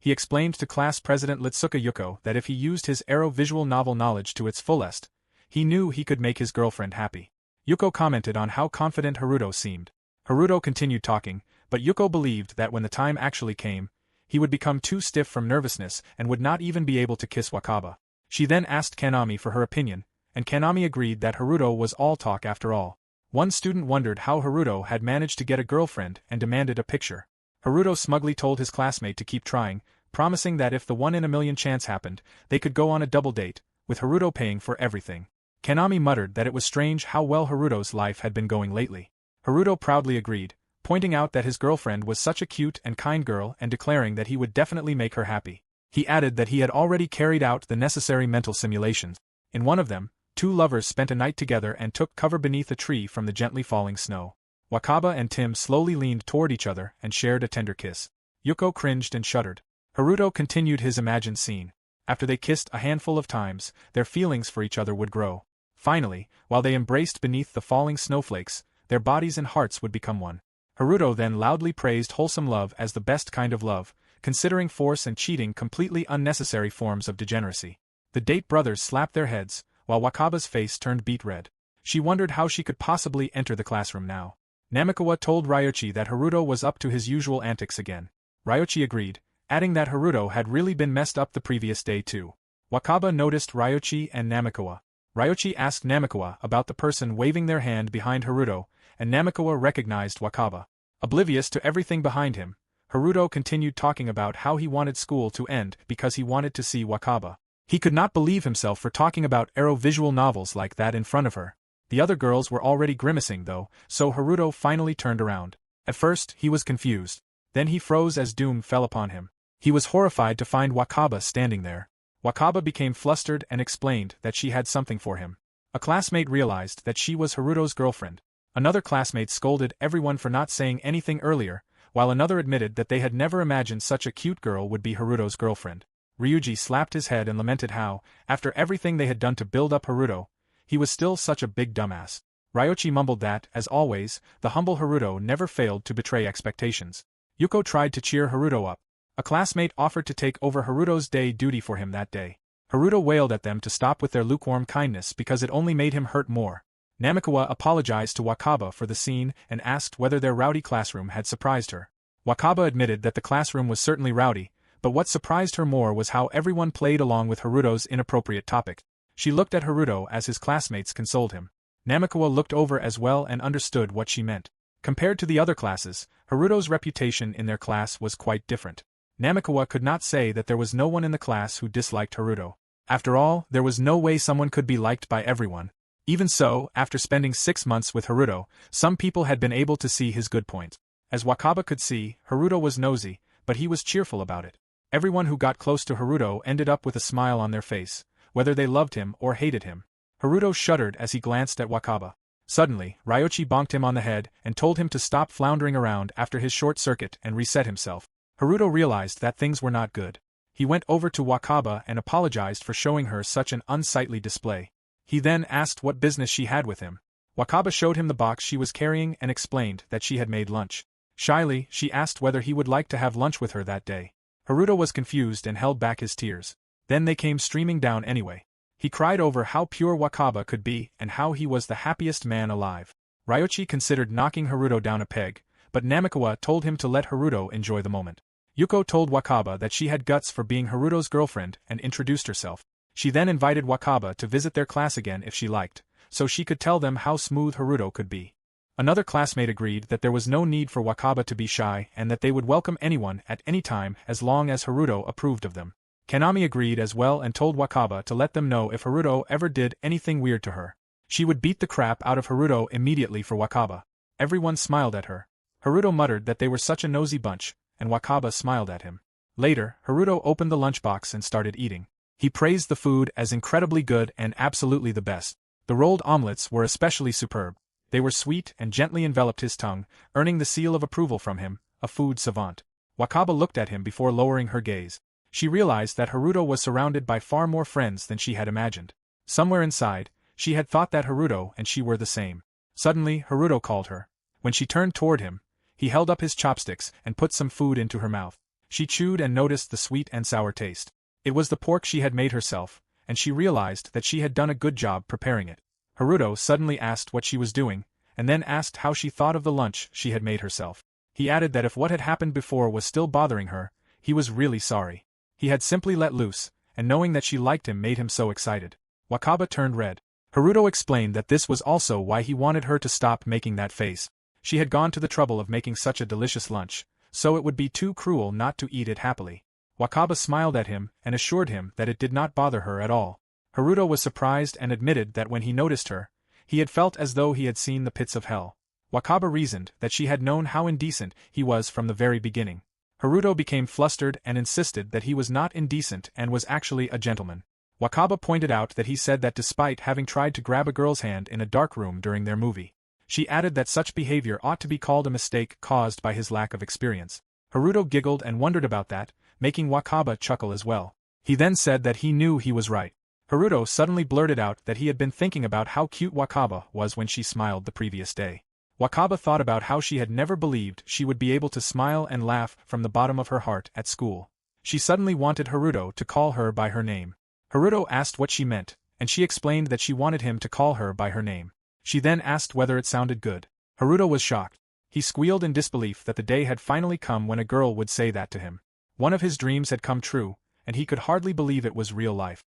S1: He explained to class president Litsuka Yuko that if he used his Arrow visual novel knowledge to its fullest, he knew he could make his girlfriend happy. Yuko commented on how confident Haruto seemed. Haruto continued talking, but Yuko believed that when the time actually came, he would become too stiff from nervousness and would not even be able to kiss Wakaba. She then asked Kanami for her opinion, and Kanami agreed that Haruto was all talk after all. One student wondered how Haruto had managed to get a girlfriend and demanded a picture. Haruto smugly told his classmate to keep trying, promising that if the one-in-a-million chance happened, they could go on a double date, with Haruto paying for everything. Kanami muttered that it was strange how well Haruto's life had been going lately. Haruto proudly agreed, pointing out that his girlfriend was such a cute and kind girl and declaring that he would definitely make her happy. He added that he had already carried out the necessary mental simulations. In one of them, two lovers spent a night together and took cover beneath a tree from the gently falling snow. Wakaba and Tim slowly leaned toward each other and shared a tender kiss. Yuko cringed and shuddered. Haruto continued his imagined scene. After they kissed a handful of times, their feelings for each other would grow. Finally, while they embraced beneath the falling snowflakes, their bodies and hearts would become one. Haruto then loudly praised wholesome love as the best kind of love, considering force and cheating completely unnecessary forms of degeneracy. The date brothers slapped their heads, while Wakaba's face turned beet red. She wondered how she could possibly enter the classroom now. Namikawa told Ryochi that Haruto was up to his usual antics again. Ryochi agreed, adding that Haruto had really been messed up the previous day too. Wakaba noticed Ryochi and Namikawa. Ryochi asked Namikawa about the person waving their hand behind Haruto, and Namikawa recognized Wakaba. Oblivious to everything behind him, Haruto continued talking about how he wanted school to end because he wanted to see Wakaba. He could not believe himself for talking about Arrow visual novels like that in front of her. The other girls were already grimacing though, so Haruto finally turned around. At first, he was confused. Then he froze as doom fell upon him. He was horrified to find Wakaba standing there. Wakaba became flustered and explained that she had something for him. A classmate realized that she was Haruto's girlfriend. Another classmate scolded everyone for not saying anything earlier, while another admitted that they had never imagined such a cute girl would be Haruto's girlfriend. Ryuji slapped his head and lamented how, after everything they had done to build up Haruto, he was still such a big dumbass. Ryochi mumbled that, as always, the humble Haruto never failed to betray expectations. Yuko tried to cheer Haruto up. A classmate offered to take over Haruto's day duty for him that day. Haruto wailed at them to stop with their lukewarm kindness because it only made him hurt more. Namikawa apologized to Wakaba for the scene and asked whether their rowdy classroom had surprised her. Wakaba admitted that the classroom was certainly rowdy, but what surprised her more was how everyone played along with Haruto's inappropriate topic. She looked at Haruto as his classmates consoled him. Namikawa looked over as well and understood what she meant. Compared to the other classes, Haruto's reputation in their class was quite different. Namikawa could not say that there was no one in the class who disliked Haruto. After all, there was no way someone could be liked by everyone. Even so, after spending 6 months with Haruto, some people had been able to see his good points. As Wakaba could see, Haruto was nosy, but he was cheerful about it. Everyone who got close to Haruto ended up with a smile on their face, whether they loved him or hated him. Haruto shuddered as he glanced at Wakaba. Suddenly, Ryochi bonked him on the head and told him to stop floundering around after his short circuit and reset himself. Haruto realized that things were not good. He went over to Wakaba and apologized for showing her such an unsightly display. He then asked what business she had with him. Wakaba showed him the box she was carrying and explained that she had made lunch. Shyly, she asked whether he would like to have lunch with her that day. Haruto was confused and held back his tears. Then they came streaming down anyway. He cried over how pure Wakaba could be and how he was the happiest man alive. Ryochi considered knocking Haruto down a peg, but Namikawa told him to let Haruto enjoy the moment. Yuko told Wakaba that she had guts for being Haruto's girlfriend and introduced herself. She then invited Wakaba to visit their class again if she liked, so she could tell them how smooth Haruto could be. Another classmate agreed that there was no need for Wakaba to be shy and that they would welcome anyone at any time as long as Haruto approved of them. Kanami agreed as well and told Wakaba to let them know if Haruto ever did anything weird to her. She would beat the crap out of Haruto immediately for Wakaba. Everyone smiled at her. Haruto muttered that they were such a nosy bunch, and Wakaba smiled at him. Later, Haruto opened the lunchbox and started eating. He praised the food as incredibly good and absolutely the best. The rolled omelets were especially superb. They were sweet and gently enveloped his tongue, earning the seal of approval from him, a food savant. Wakaba looked at him before lowering her gaze. She realized that Haruto was surrounded by far more friends than she had imagined. Somewhere inside, she had thought that Haruto and she were the same. Suddenly, Haruto called her. When she turned toward him, he held up his chopsticks and put some food into her mouth. She chewed and noticed the sweet and sour taste. It was the pork she had made herself, and she realized that she had done a good job preparing it. Haruto suddenly asked what she was doing, and then asked how she thought of the lunch she had made herself. He added that if what had happened before was still bothering her, he was really sorry. He had simply let loose, and knowing that she liked him made him so excited. Wakaba turned red. Haruto explained that this was also why he wanted her to stop making that face. She had gone to the trouble of making such a delicious lunch, so it would be too cruel not to eat it happily. Wakaba smiled at him and assured him that it did not bother her at all. Haruto was surprised and admitted that when he noticed her, he had felt as though he had seen the pits of hell. Wakaba reasoned that she had known how indecent he was from the very beginning. Haruto became flustered and insisted that he was not indecent and was actually a gentleman. Wakaba pointed out that he said that despite having tried to grab a girl's hand in a dark room during their movie, she added that such behavior ought to be called a mistake caused by his lack of experience. Haruto giggled and wondered about that, making Wakaba chuckle as well. He then said that he knew he was right. Haruto suddenly blurted out that he had been thinking about how cute Wakaba was when she smiled the previous day. Wakaba thought about how she had never believed she would be able to smile and laugh from the bottom of her heart at school. She suddenly wanted Haruto to call her by her name. Haruto asked what she meant, and she explained that she wanted him to call her by her name. She then asked whether it sounded good. Haruto was shocked. He squealed in disbelief that the day had finally come when a girl would say that to him. One of his dreams had come true, and he could hardly believe it was real life.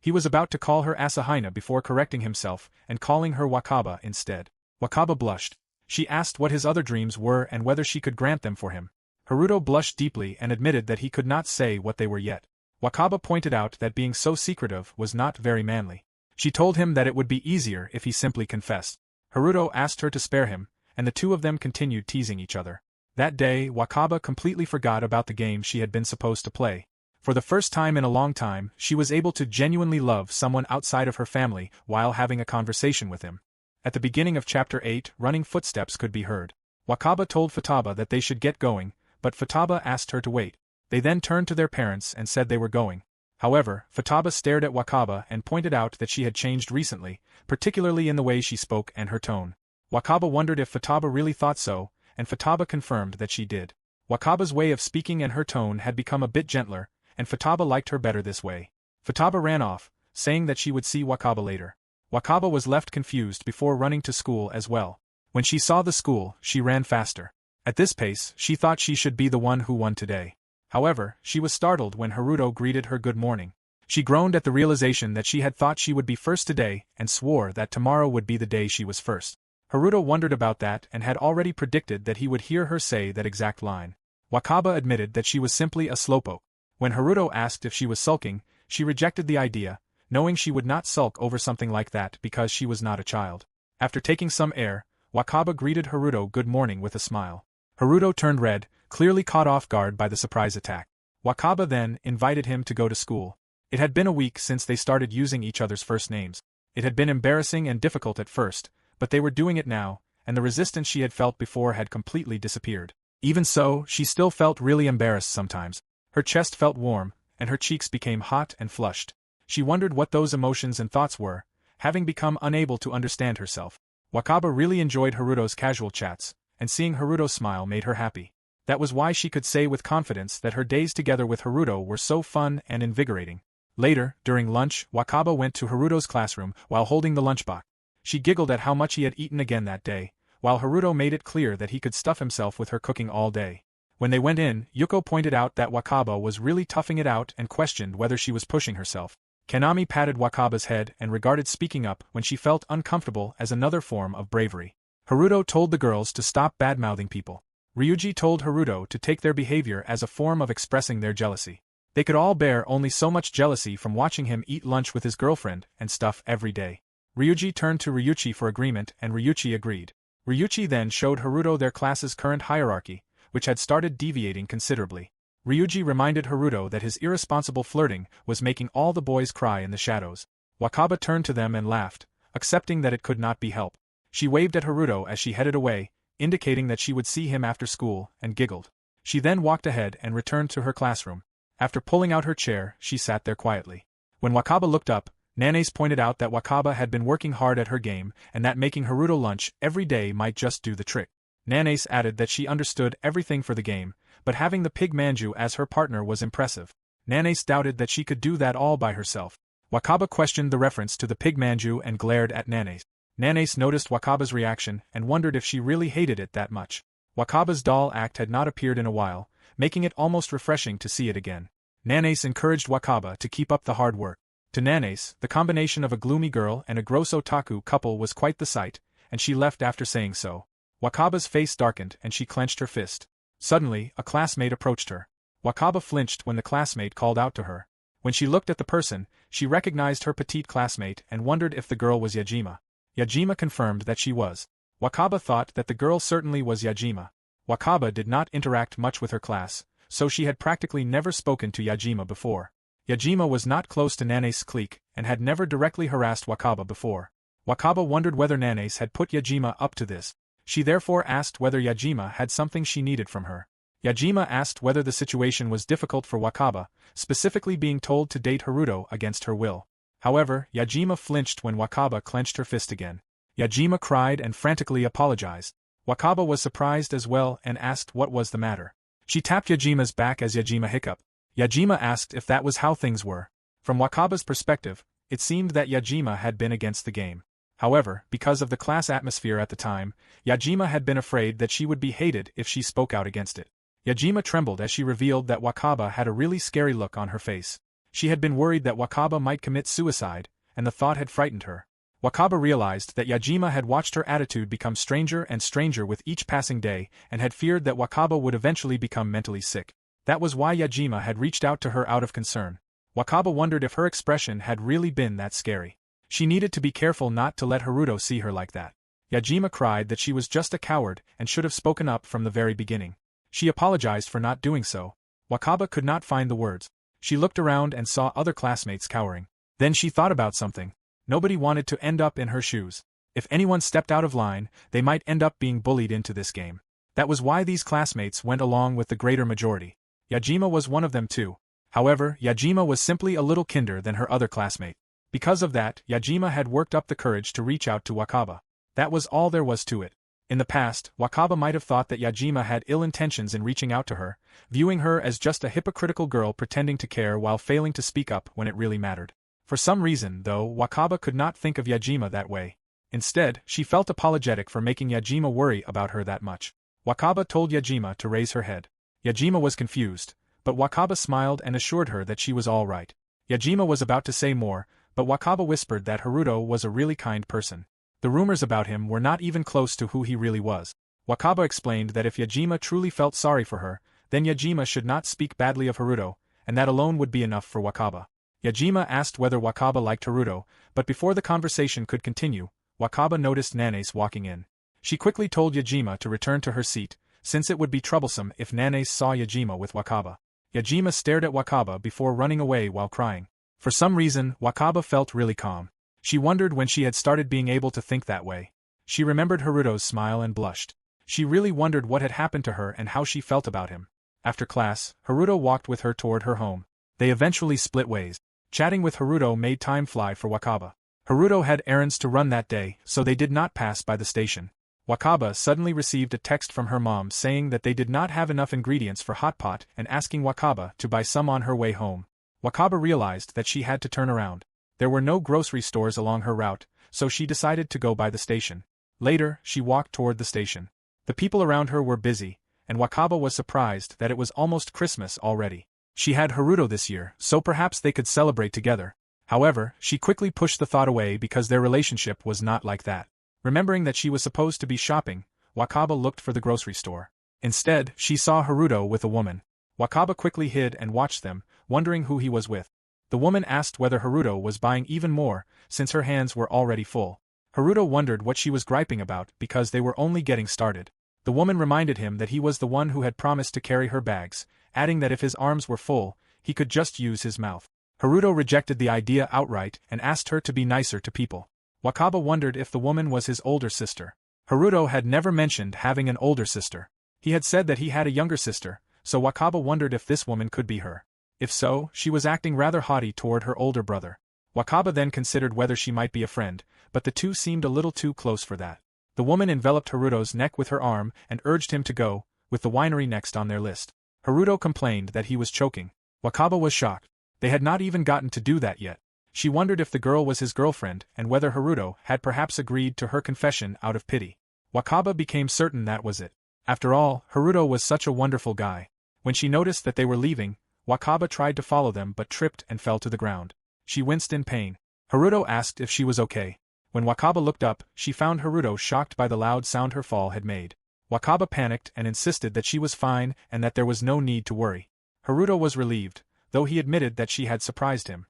S1: He was about to call her Asahina before correcting himself and calling her Wakaba instead. Wakaba blushed. She asked what his other dreams were and whether she could grant them for him. Haruto blushed deeply and admitted that he could not say what they were yet. Wakaba pointed out that being so secretive was not very manly. She told him that it would be easier if he simply confessed. Haruto asked her to spare him, and the two of them continued teasing each other. That day, Wakaba completely forgot about the game she had been supposed to play. For the first time in a long time, she was able to genuinely love someone outside of her family while having a conversation with him. At the beginning of Chapter 8, running footsteps could be heard. Wakaba told Futaba that they should get going, but Futaba asked her to wait. They then turned to their parents and said they were going. However, Futaba stared at Wakaba and pointed out that she had changed recently, particularly in the way she spoke and her tone. Wakaba wondered if Futaba really thought so, and Futaba confirmed that she did. Wakaba's way of speaking and her tone had become a bit gentler, and Futaba liked her better this way. Futaba ran off, saying that she would see Wakaba later. Wakaba was left confused before running to school as well. When she saw the school, she ran faster. At this pace, she thought she should be the one who won today. However, she was startled when Haruto greeted her good morning. She groaned at the realization that she had thought she would be first today and swore that tomorrow would be the day she was first. Haruto wondered about that and had already predicted that he would hear her say that exact line. Wakaba admitted that she was simply a slowpoke. When Haruto asked if she was sulking, she rejected the idea, knowing she would not sulk over something like that because she was not a child. After taking some air, Wakaba greeted Haruto good morning with a smile. Haruto turned red, clearly caught off guard by the surprise attack. Wakaba then invited him to go to school. It had been a week since they started using each other's first names. It had been embarrassing and difficult at first, but they were doing it now, and the resistance she had felt before had completely disappeared. Even so, she still felt really embarrassed sometimes. Her chest felt warm, and her cheeks became hot and flushed. She wondered what those emotions and thoughts were, having become unable to understand herself. Wakaba really enjoyed Haruto's casual chats, and seeing Haruto smile made her happy. That was why she could say with confidence that her days together with Haruto were so fun and invigorating. Later, during lunch, Wakaba went to Haruto's classroom while holding the lunchbox. She giggled at how much he had eaten again that day, while Haruto made it clear that he could stuff himself with her cooking all day. When they went in, Yuko pointed out that Wakaba was really toughing it out and questioned whether she was pushing herself. Kanami patted Wakaba's head and regarded speaking up when she felt uncomfortable as another form of bravery. Haruto told the girls to stop bad-mouthing people. Ryuji told Haruto to take their behavior as a form of expressing their jealousy. They could all bear only so much jealousy from watching him eat lunch with his girlfriend and stuff every day. Ryuji turned to Ryuchi for agreement and Ryuchi agreed. Ryuchi then showed Haruto their class's current hierarchy, which had started deviating considerably. Ryuji reminded Haruto that his irresponsible flirting was making all the boys cry in the shadows. Wakaba turned to them and laughed, accepting that it could not be helped. She waved at Haruto as she headed away, indicating that she would see him after school, and giggled. She then walked ahead and returned to her classroom. After pulling out her chair, she sat there quietly. When Wakaba looked up, Nanace pointed out that Wakaba had been working hard at her game and that making Haruto lunch every day might just do the trick. Nanace added that she understood everything for the game, but having the pig manju as her partner was impressive. Nanace doubted that she could do that all by herself. Wakaba questioned the reference to the pig manju and glared at Nanace. Nanace noticed Wakaba's reaction and wondered if she really hated it that much. Wakaba's doll act had not appeared in a while, making it almost refreshing to see it again. Nanace encouraged Wakaba to keep up the hard work. To Nanace, the combination of a gloomy girl and a gross otaku couple was quite the sight, and she left after saying so. Wakaba's face darkened and she clenched her fist. Suddenly, a classmate approached her. Wakaba flinched when the classmate called out to her. When she looked at the person, she recognized her petite classmate and wondered if the girl was Yajima. Yajima confirmed that she was. Wakaba thought that the girl certainly was Yajima. Wakaba did not interact much with her class, so she had practically never spoken to Yajima before. Yajima was not close to Nanace's clique and had never directly harassed Wakaba before. Wakaba wondered whether Nanace had put Yajima up to this. She therefore asked whether Yajima had something she needed from her. Yajima asked whether the situation was difficult for Wakaba, specifically being told to date Haruto against her will. However, Yajima flinched when Wakaba clenched her fist again. Yajima cried and frantically apologized. Wakaba was surprised as well and asked what was the matter. She tapped Yajima's back as Yajima hiccuped. Yajima asked if that was how things were. From Wakaba's perspective, it seemed that Yajima had been against the game. However, because of the class atmosphere at the time, Yajima had been afraid that she would be hated if she spoke out against it. Yajima trembled as she revealed that Wakaba had a really scary look on her face. She had been worried that Wakaba might commit suicide, and the thought had frightened her. Wakaba realized that Yajima had watched her attitude become stranger and stranger with each passing day and had feared that Wakaba would eventually become mentally sick. That was why Yajima had reached out to her out of concern. Wakaba wondered if her expression had really been that scary. She needed to be careful not to let Haruto see her like that. Yajima cried that she was just a coward and should have spoken up from the very beginning. She apologized for not doing so. Wakaba could not find the words. She looked around and saw other classmates cowering. Then she thought about something. Nobody wanted to end up in her shoes. If anyone stepped out of line, they might end up being bullied into this game. That was why these classmates went along with the greater majority. Yajima was one of them too. However, Yajima was simply a little kinder than her other classmate. Because of that, Yajima had worked up the courage to reach out to Wakaba. That was all there was to it. In the past, Wakaba might have thought that Yajima had ill intentions in reaching out to her, viewing her as just a hypocritical girl pretending to care while failing to speak up when it really mattered. For some reason, though, Wakaba could not think of Yajima that way. Instead, she felt apologetic for making Yajima worry about her that much. Wakaba told Yajima to raise her head. Yajima was confused, but Wakaba smiled and assured her that she was all right. Yajima was about to say more, but Wakaba whispered that Haruto was a really kind person. The rumors about him were not even close to who he really was. Wakaba explained that if Yajima truly felt sorry for her, then Yajima should not speak badly of Haruto, and that alone would be enough for Wakaba. Yajima asked whether Wakaba liked Haruto, but before the conversation could continue, Wakaba noticed Nanace walking in. She quickly told Yajima to return to her seat, since it would be troublesome if Nanace saw Yajima with Wakaba. Yajima stared at Wakaba before running away while crying. For some reason, Wakaba felt really calm. She wondered when she had started being able to think that way. She remembered Haruto's smile and blushed. She really wondered what had happened to her and how she felt about him. After class, Haruto walked with her toward her home. They eventually split ways. Chatting with Haruto made time fly for Wakaba. Haruto had errands to run that day, so they did not pass by the station. Wakaba suddenly received a text from her mom saying that they did not have enough ingredients for hot pot and asking Wakaba to buy some on her way home. Wakaba realized that she had to turn around. There were no grocery stores along her route, so she decided to go by the station. Later, she walked toward the station. The people around her were busy, and Wakaba was surprised that it was almost Christmas already. She had Haruto this year, so perhaps they could celebrate together. However, she quickly pushed the thought away because their relationship was not like that. Remembering that she was supposed to be shopping, Wakaba looked for the grocery store. Instead, she saw Haruto with a woman. Wakaba quickly hid and watched them, wondering who he was with. The woman asked whether Haruto was buying even more, since her hands were already full. Haruto wondered what she was griping about because they were only getting started. The woman reminded him that he was the one who had promised to carry her bags, adding that if his arms were full, he could just use his mouth. Haruto rejected the idea outright and asked her to be nicer to people. Wakaba wondered if the woman was his older sister. Haruto had never mentioned having an older sister. He had said that he had a younger sister, so Wakaba wondered if this woman could be her. If so, she was acting rather haughty toward her older brother. Wakaba then considered whether she might be a friend, but the two seemed a little too close for that. The woman enveloped Haruto's neck with her arm and urged him to go, with the winery next on their list. Haruto complained that he was choking. Wakaba was shocked. They had not even gotten to do that yet. She wondered if the girl was his girlfriend and whether Haruto had perhaps agreed to her confession out of pity. Wakaba became certain that was it. After all, Haruto was such a wonderful guy. When she noticed that they were leaving, Wakaba tried to follow them but tripped and fell to the ground. She winced in pain. Haruto asked if she was okay. When Wakaba looked up, she found Haruto shocked by the loud sound her fall had made. Wakaba panicked and insisted that she was fine and that there was no need to worry. Haruto was relieved, though he admitted that she had surprised him.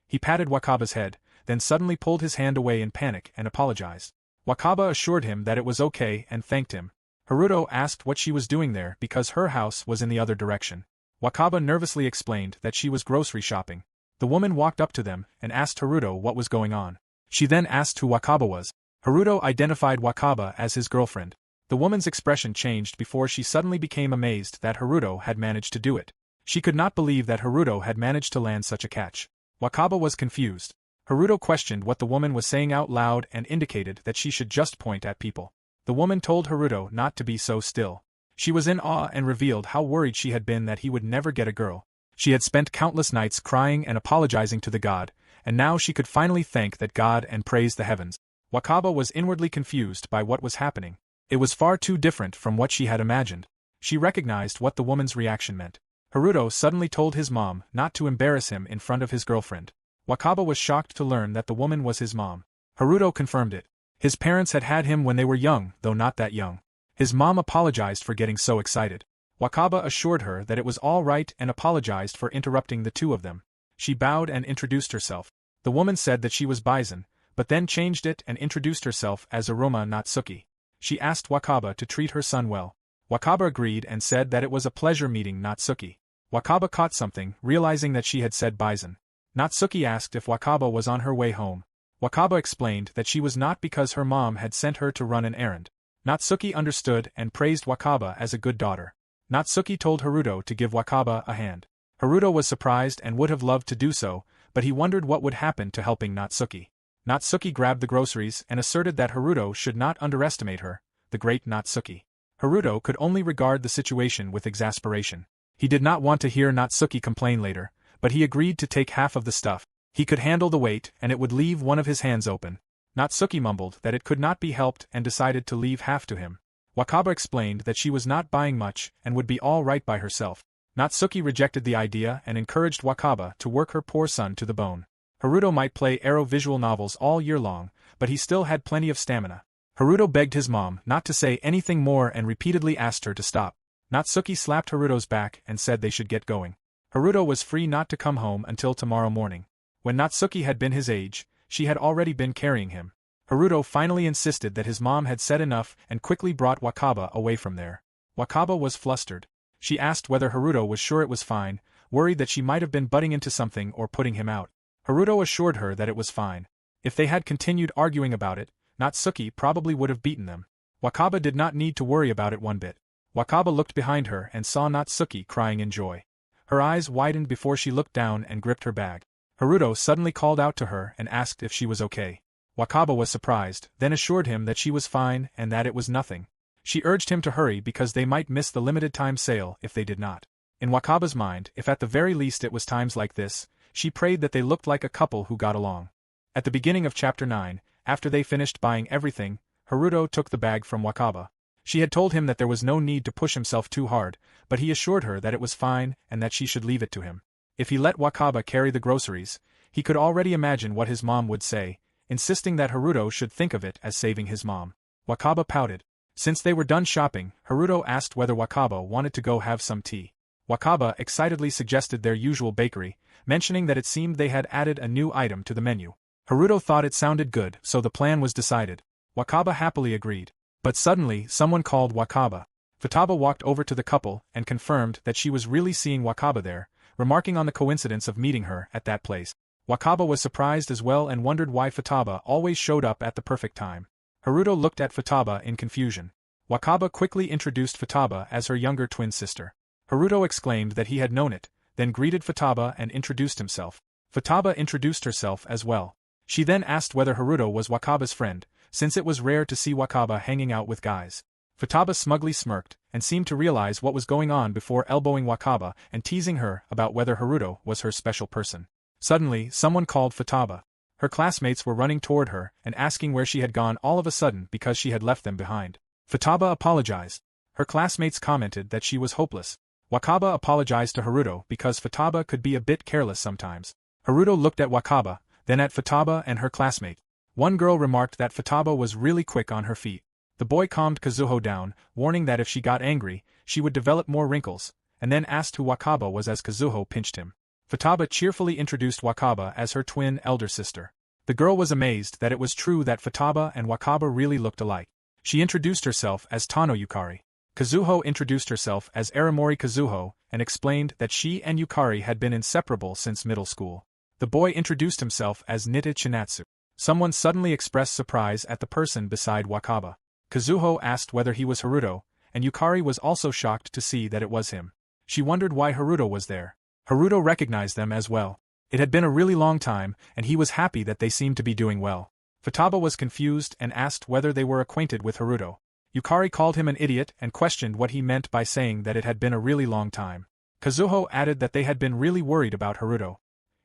S1: He patted Wakaba's head, then suddenly pulled his hand away in panic and apologized. Wakaba assured him that it was okay and thanked him. Haruto asked what she was doing there because her house was in the other direction. Wakaba nervously explained that she was grocery shopping. The woman walked up to them and asked Haruto what was going on. She then asked who Wakaba was. Haruto identified Wakaba as his girlfriend. The woman's expression changed before she suddenly became amazed that Haruto had managed to do it. She could not believe that Haruto had managed to land such a catch. Wakaba was confused. Haruto questioned what the woman was saying out loud and indicated that she should just point at people. The woman told Haruto not to be so still. She was in awe and revealed how worried she had been that he would never get a girl. She had spent countless nights crying and apologizing to the god, and now she could finally thank that god and praise the heavens. Wakaba was inwardly confused by what was happening. It was far too different from what she had imagined. She recognized what the woman's reaction meant. Haruto suddenly told his mom not to embarrass him in front of his girlfriend. Wakaba was shocked to learn that the woman was his mom. Haruto confirmed it. His parents had had him when they were young, though not that young. His mom apologized for getting so excited. Wakaba assured her that it was all right and apologized for interrupting the two of them. She bowed and introduced herself. The woman said that she was Bison, but then changed it and introduced herself as Aroma Natsuki. She asked Wakaba to treat her son well. Wakaba agreed and said that it was a pleasure meeting Natsuki. Wakaba caught something, realizing that she had said Bison. Natsuki asked if Wakaba was on her way home. Wakaba explained that she was not because her mom had sent her to run an errand. Natsuki understood and praised Wakaba as a good daughter. Natsuki told Haruto to give Wakaba a hand. Haruto was surprised and would have loved to do so, but he wondered what would happen to helping Natsuki. Natsuki grabbed the groceries and asserted that Haruto should not underestimate her, the great Natsuki. Haruto could only regard the situation with exasperation. He did not want to hear Natsuki complain later, but he agreed to take half of the stuff. He could handle the weight and it would leave one of his hands open. Natsuki mumbled that it could not be helped and decided to leave half to him. Wakaba explained that she was not buying much and would be all right by herself. Natsuki rejected the idea and encouraged Wakaba to work her poor son to the bone. Haruto might play Arrow visual novels all year long, but he still had plenty of stamina. Haruto begged his mom not to say anything more and repeatedly asked her to stop. Natsuki slapped Haruto's back and said they should get going. Haruto was free not to come home until tomorrow morning. When Natsuki had been his age, she had already been carrying him. Haruto finally insisted that his mom had said enough and quickly brought Wakaba away from there. Wakaba was flustered. She asked whether Haruto was sure it was fine, worried that she might have been butting into something or putting him out. Haruto assured her that it was fine. If they had continued arguing about it, Natsuki probably would have beaten them. Wakaba did not need to worry about it one bit. Wakaba looked behind her and saw Natsuki crying in joy. Her eyes widened before she looked down and gripped her bag. Haruto suddenly called out to her and asked if she was okay. Wakaba was surprised, then assured him that she was fine and that it was nothing. She urged him to hurry because they might miss the limited-time sale if they did not. In Wakaba's mind, if at the very least it was times like this, she prayed that they looked like a couple who got along. At the beginning of Chapter 9, after they finished buying everything, Haruto took the bag from Wakaba. She had told him that there was no need to push himself too hard, but he assured her that it was fine and that she should leave it to him. If he let Wakaba carry the groceries, he could already imagine what his mom would say, insisting that Haruto should think of it as saving his mom. Wakaba pouted. Since they were done shopping, Haruto asked whether Wakaba wanted to go have some tea. Wakaba excitedly suggested their usual bakery, mentioning that it seemed they had added a new item to the menu. Haruto thought it sounded good, so the plan was decided. Wakaba happily agreed. But suddenly, someone called Wakaba. Futaba walked over to the couple and confirmed that she was really seeing Wakaba there, remarking on the coincidence of meeting her at that place. Wakaba was surprised as well and wondered why Futaba always showed up at the perfect time. Haruto looked at Futaba in confusion. Wakaba quickly introduced Futaba as her younger twin sister. Haruto exclaimed that he had known it, then greeted Futaba and introduced himself. Futaba introduced herself as well. She then asked whether Haruto was Wakaba's friend, since it was rare to see Wakaba hanging out with guys. Futaba smugly smirked, and seemed to realize what was going on before elbowing Wakaba and teasing her about whether Haruto was her special person. Suddenly, someone called Futaba. Her classmates were running toward her and asking where she had gone all of a sudden because she had left them behind. Futaba apologized. Her classmates commented that she was hopeless. Wakaba apologized to Haruto because Futaba could be a bit careless sometimes. Haruto looked at Wakaba, then at Futaba and her classmate. One girl remarked that Futaba was really quick on her feet. The boy calmed Kazuho down, warning that if she got angry, she would develop more wrinkles, and then asked who Wakaba was as Kazuho pinched him. Futaba cheerfully introduced Wakaba as her twin elder sister. The girl was amazed that it was true that Futaba and Wakaba really looked alike. She introduced herself as Tano Yukari. Kazuho introduced herself as Aramori Kazuho and explained that she and Yukari had been inseparable since middle school. The boy introduced himself as Nita Chinatsu. Someone suddenly expressed surprise at the person beside Wakaba. Kazuho asked whether he was Haruto, and Yukari was also shocked to see that it was him. She wondered why Haruto was there. Haruto recognized them as well. It had been a really long time, and he was happy that they seemed to be doing well. Futaba was confused and asked whether they were acquainted with Haruto. Yukari called him an idiot and questioned what he meant by saying that it had been a really long time. Kazuho added that they had been really worried about Haruto.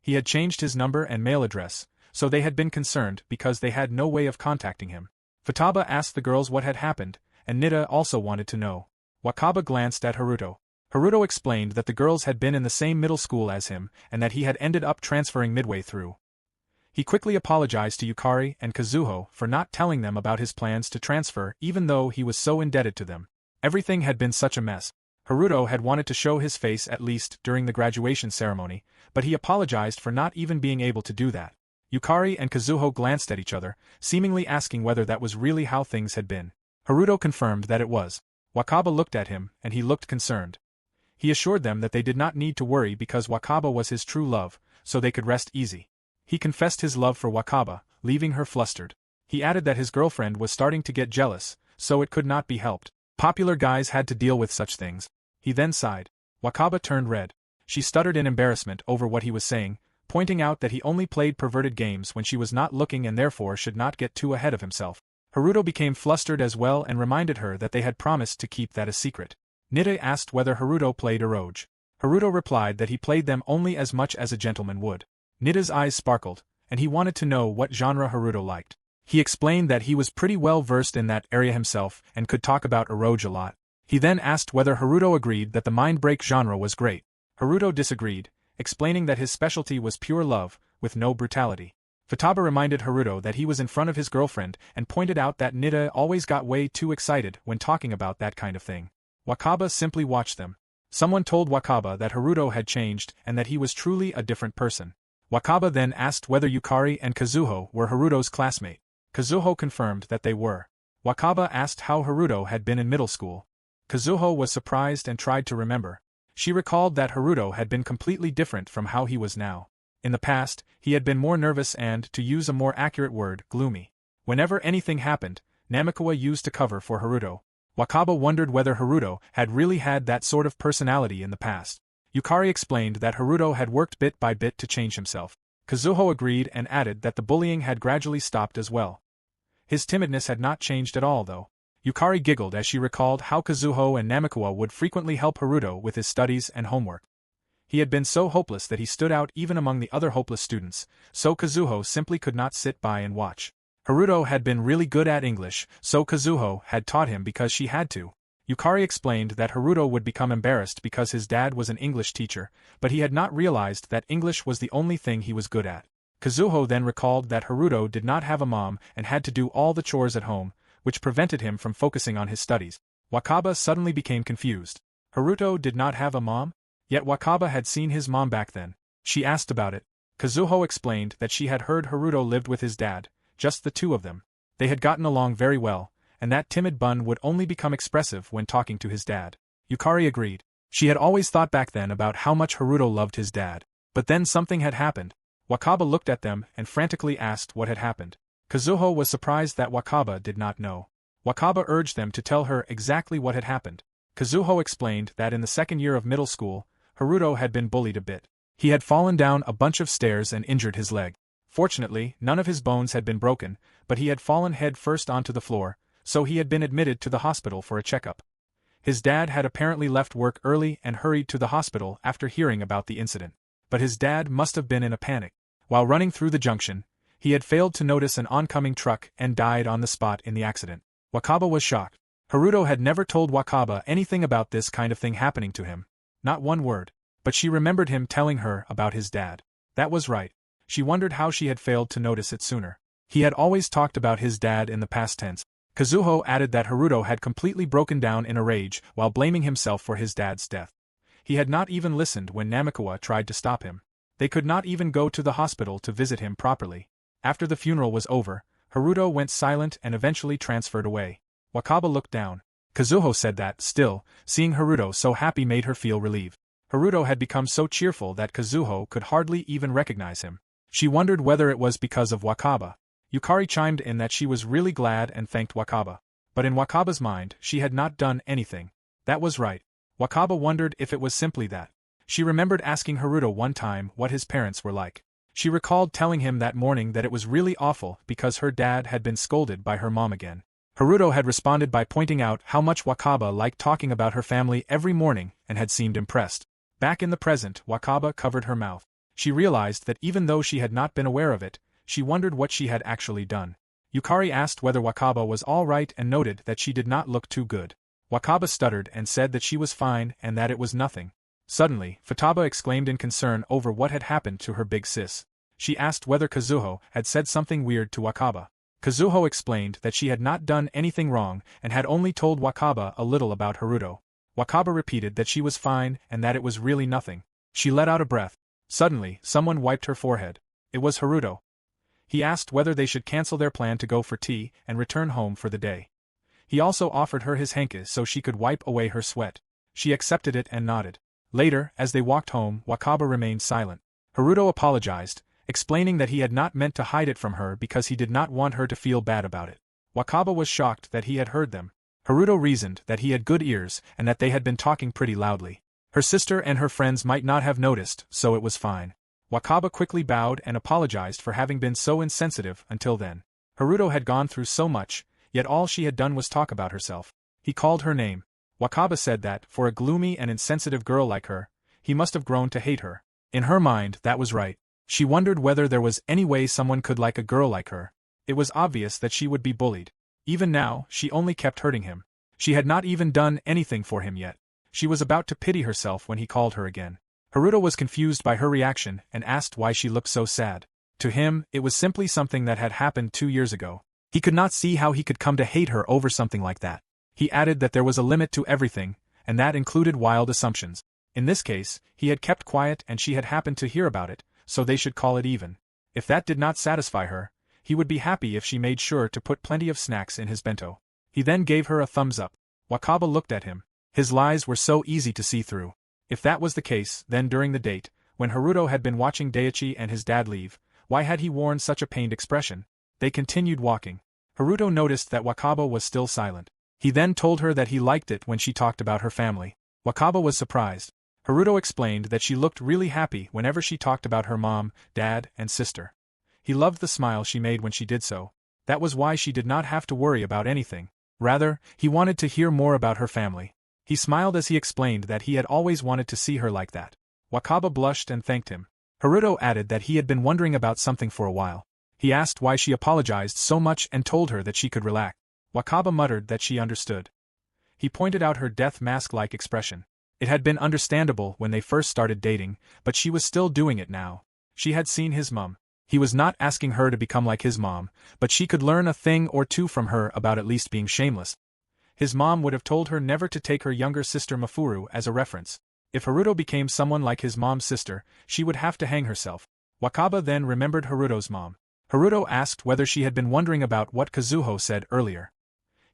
S1: He had changed his number and mail address, so they had been concerned because they had no way of contacting him. Futaba asked the girls what had happened, and Nita also wanted to know. Wakaba glanced at Haruto. Haruto explained that the girls had been in the same middle school as him and that he had ended up transferring midway through. He quickly apologized to Yukari and Kazuho for not telling them about his plans to transfer even though he was so indebted to them. Everything had been such a mess. Haruto had wanted to show his face at least during the graduation ceremony, but he apologized for not even being able to do that. Yukari and Kazuho glanced at each other, seemingly asking whether that was really how things had been. Haruto confirmed that it was. Wakaba looked at him, and he looked concerned. He assured them that they did not need to worry because Wakaba was his true love, so they could rest easy. He confessed his love for Wakaba, leaving her flustered. He added that his girlfriend was starting to get jealous, so it could not be helped. Popular guys had to deal with such things. He then sighed. Wakaba turned red. She stuttered in embarrassment over what he was saying, pointing out that he only played perverted games when she was not looking and therefore should not get too ahead of himself. Haruto became flustered as well and reminded her that they had promised to keep that a secret. Nita asked whether Haruto played eroge. Haruto replied that he played them only as much as a gentleman would. Nita's eyes sparkled, and he wanted to know what genre Haruto liked. He explained that he was pretty well versed in that area himself and could talk about eroge a lot. He then asked whether Haruto agreed that the mind break genre was great. Haruto disagreed, explaining that his specialty was pure love, with no brutality. Futaba reminded Haruto that he was in front of his girlfriend and pointed out that Nita always got way too excited when talking about that kind of thing. Wakaba simply watched them. Someone told Wakaba that Haruto had changed and that he was truly a different person. Wakaba then asked whether Yukari and Kazuho were Haruto's classmate. Kazuho confirmed that they were. Wakaba asked how Haruto had been in middle school. Kazuho was surprised and tried to remember. She recalled that Haruto had been completely different from how he was now. In the past, he had been more nervous and, to use a more accurate word, gloomy. Whenever anything happened, Namikawa used to cover for Haruto. Wakaba wondered whether Haruto had really had that sort of personality in the past. Yukari explained that Haruto had worked bit by bit to change himself. Kazuho agreed and added that the bullying had gradually stopped as well. His timidness had not changed at all though. Yukari giggled as she recalled how Kazuho and Namikawa would frequently help Haruto with his studies and homework. He had been so hopeless that he stood out even among the other hopeless students, so Kazuho simply could not sit by and watch. Haruto had been really good at English, so Kazuho had taught him because she had to. Yukari explained that Haruto would become embarrassed because his dad was an English teacher, but he had not realized that English was the only thing he was good at. Kazuho then recalled that Haruto did not have a mom and had to do all the chores at home, which prevented him from focusing on his studies. Wakaba suddenly became confused. Haruto did not have a mom? Yet Wakaba had seen his mom back then. She asked about it. Kazuho explained that she had heard Haruto lived with his dad, just the two of them. They had gotten along very well, and that timid bun would only become expressive when talking to his dad. Yukari agreed. She had always thought back then about how much Haruto loved his dad. But then something had happened. Wakaba looked at them and frantically asked what had happened. Kazuho was surprised that Wakaba did not know. Wakaba urged them to tell her exactly what had happened. Kazuho explained that in the second year of middle school, Haruto had been bullied a bit. He had fallen down a bunch of stairs and injured his leg. Fortunately, none of his bones had been broken, but he had fallen head first onto the floor, so he had been admitted to the hospital for a checkup. His dad had apparently left work early and hurried to the hospital after hearing about the incident. But his dad must have been in a panic. While running through the junction, he had failed to notice an oncoming truck and died on the spot in the accident. Wakaba was shocked. Haruto had never told Wakaba anything about this kind of thing happening to him. Not one word. But she remembered him telling her about his dad. That was right. She wondered how she had failed to notice it sooner. He had always talked about his dad in the past tense. Kazuho added that Haruto had completely broken down in a rage while blaming himself for his dad's death. He had not even listened when Namikawa tried to stop him. They could not even go to the hospital to visit him properly. After the funeral was over, Haruto went silent and eventually transferred away. Wakaba looked down. Kazuho said that, still, seeing Haruto so happy made her feel relieved. Haruto had become so cheerful that Kazuho could hardly even recognize him. She wondered whether it was because of Wakaba. Yukari chimed in that she was really glad and thanked Wakaba. But in Wakaba's mind, she had not done anything. That was right. Wakaba wondered if it was simply that. She remembered asking Haruto one time what his parents were like. She recalled telling him that morning that it was really awful because her dad had been scolded by her mom again. Haruto had responded by pointing out how much Wakaba liked talking about her family every morning and had seemed impressed. Back in the present, Wakaba covered her mouth. She realized that even though she had not been aware of it, she wondered what she had actually done. Yukari asked whether Wakaba was all right and noted that she did not look too good. Wakaba stuttered and said that she was fine and that it was nothing. Suddenly, Futaba exclaimed in concern over what had happened to her big sis. She asked whether Kazuho had said something weird to Wakaba. Kazuho explained that she had not done anything wrong and had only told Wakaba a little about Haruto. Wakaba repeated that she was fine and that it was really nothing. She let out a breath. Suddenly, someone wiped her forehead. It was Haruto. He asked whether they should cancel their plan to go for tea and return home for the day. He also offered her his hanky so she could wipe away her sweat. She accepted it and nodded. Later, as they walked home, Wakaba remained silent. Haruto apologized, explaining that he had not meant to hide it from her because he did not want her to feel bad about it. Wakaba was shocked that he had heard them. Haruto reasoned that he had good ears and that they had been talking pretty loudly. Her sister and her friends might not have noticed, so it was fine. Wakaba quickly bowed and apologized for having been so insensitive until then. Haruto had gone through so much, yet all she had done was talk about herself. He called her name. Wakaba said that, for a gloomy and insensitive girl like her, he must have grown to hate her. In her mind, that was right. She wondered whether there was any way someone could like a girl like her. It was obvious that she would be bullied. Even now, she only kept hurting him. She had not even done anything for him yet. She was about to pity herself when he called her again. Haruto was confused by her reaction and asked why she looked so sad. To him, it was simply something that had happened 2 years ago. He could not see how he could come to hate her over something like that. He added that there was a limit to everything, and that included wild assumptions. In this case, he had kept quiet and she had happened to hear about it, so they should call it even. If that did not satisfy her, he would be happy if she made sure to put plenty of snacks in his bento. He then gave her a thumbs up. Wakaba looked at him. His lies were so easy to see through. If that was the case, then during the date, when Haruto had been watching Daichi and his dad leave, why had he worn such a pained expression? They continued walking. Haruto noticed that Wakaba was still silent. He then told her that he liked it when she talked about her family. Wakaba was surprised. Haruto explained that she looked really happy whenever she talked about her mom, dad, and sister. He loved the smile she made when she did so. That was why she did not have to worry about anything. Rather, he wanted to hear more about her family. He smiled as he explained that he had always wanted to see her like that. Wakaba blushed and thanked him. Haruto added that he had been wondering about something for a while. He asked why she apologized so much and told her that she could relax. Wakaba muttered that she understood. He pointed out her death mask-like expression. It had been understandable when they first started dating, but she was still doing it now. She had seen his mom. He was not asking her to become like his mom, but she could learn a thing or two from her about at least being shameless. His mom would have told her never to take her younger sister Mafuru as a reference. If Haruto became someone like his mom's sister, she would have to hang herself. Wakaba then remembered Haruto's mom. Haruto asked whether she had been wondering about what Kazuho said earlier.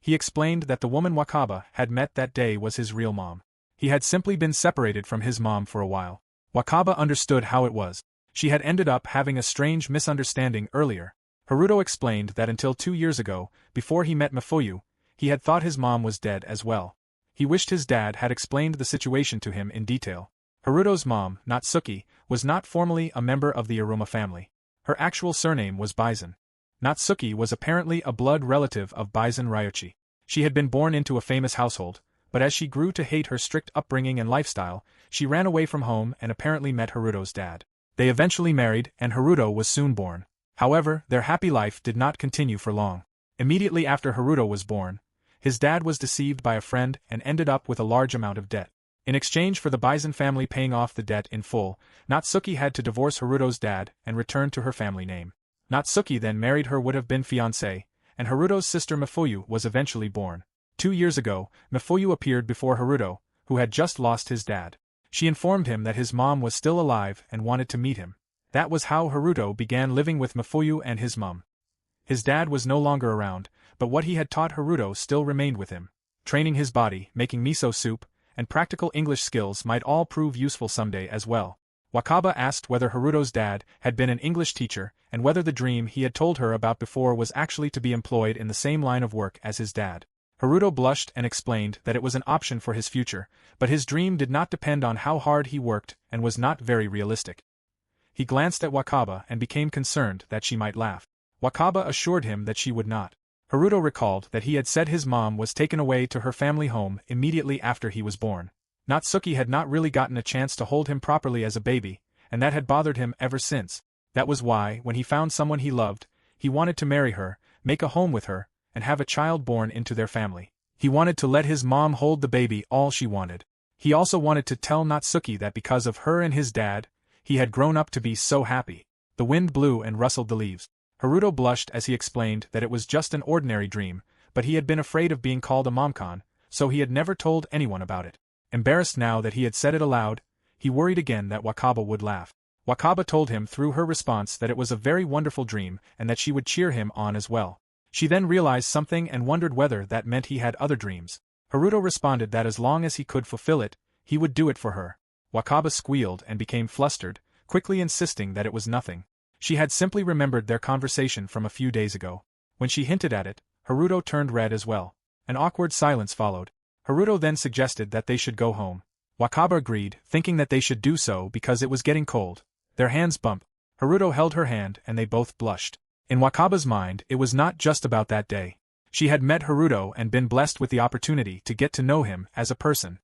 S1: He explained that the woman Wakaba had met that day was his real mom. He had simply been separated from his mom for a while. Wakaba understood how it was. She had ended up having a strange misunderstanding earlier. Haruto explained that until 2 years ago, before he met Mafuyu, he had thought his mom was dead as well. He wished his dad had explained the situation to him in detail. Haruto's mom, Natsuki, was not formally a member of the Iruma family. Her actual surname was Bison. Natsuki was apparently a blood relative of Bison Ryuchi. She had been born into a famous household, but as she grew to hate her strict upbringing and lifestyle, she ran away from home and apparently met Haruto's dad. They eventually married, and Haruto was soon born. However, their happy life did not continue for long. Immediately after Haruto was born, his dad was deceived by a friend and ended up with a large amount of debt. In exchange for the Bison family paying off the debt in full, Natsuki had to divorce Haruto's dad and return to her family name. Natsuki then married her would-have-been fiancé, and Haruto's sister Mifuyu was eventually born. 2 years ago, Mifuyu appeared before Haruto, who had just lost his dad. She informed him that his mom was still alive and wanted to meet him. That was how Haruto began living with Mifuyu and his mom. His dad was no longer around, but what he had taught Haruto still remained with him. Training his body, making miso soup, and practical English skills might all prove useful someday as well. Wakaba asked whether Haruto's dad had been an English teacher and whether the dream he had told her about before was actually to be employed in the same line of work as his dad. Haruto blushed and explained that it was an option for his future, but his dream did not depend on how hard he worked and was not very realistic. He glanced at Wakaba and became concerned that she might laugh. Wakaba assured him that she would not. Haruto recalled that he had said his mom was taken away to her family home immediately after he was born. Natsuki had not really gotten a chance to hold him properly as a baby, and that had bothered him ever since. That was why, when he found someone he loved, he wanted to marry her, make a home with her, and have a child born into their family. He wanted to let his mom hold the baby all she wanted. He also wanted to tell Natsuki that because of her and his dad, he had grown up to be so happy. The wind blew and rustled the leaves. Haruto blushed as he explained that it was just an ordinary dream, but he had been afraid of being called a momcon, so he had never told anyone about it. Embarrassed now that he had said it aloud, he worried again that Wakaba would laugh. Wakaba told him through her response that it was a very wonderful dream and that she would cheer him on as well. She then realized something and wondered whether that meant he had other dreams. Haruto responded that as long as he could fulfill it, he would do it for her. Wakaba squealed and became flustered, quickly insisting that it was nothing. She had simply remembered their conversation from a few days ago. When she hinted at it, Haruto turned red as well. An awkward silence followed. Haruto then suggested that they should go home. Wakaba agreed, thinking that they should do so because it was getting cold. Their hands bumped. Haruto held her hand and they both blushed. In Wakaba's mind, it was not just about that day. She had met Haruto and been blessed with the opportunity to get to know him as a person.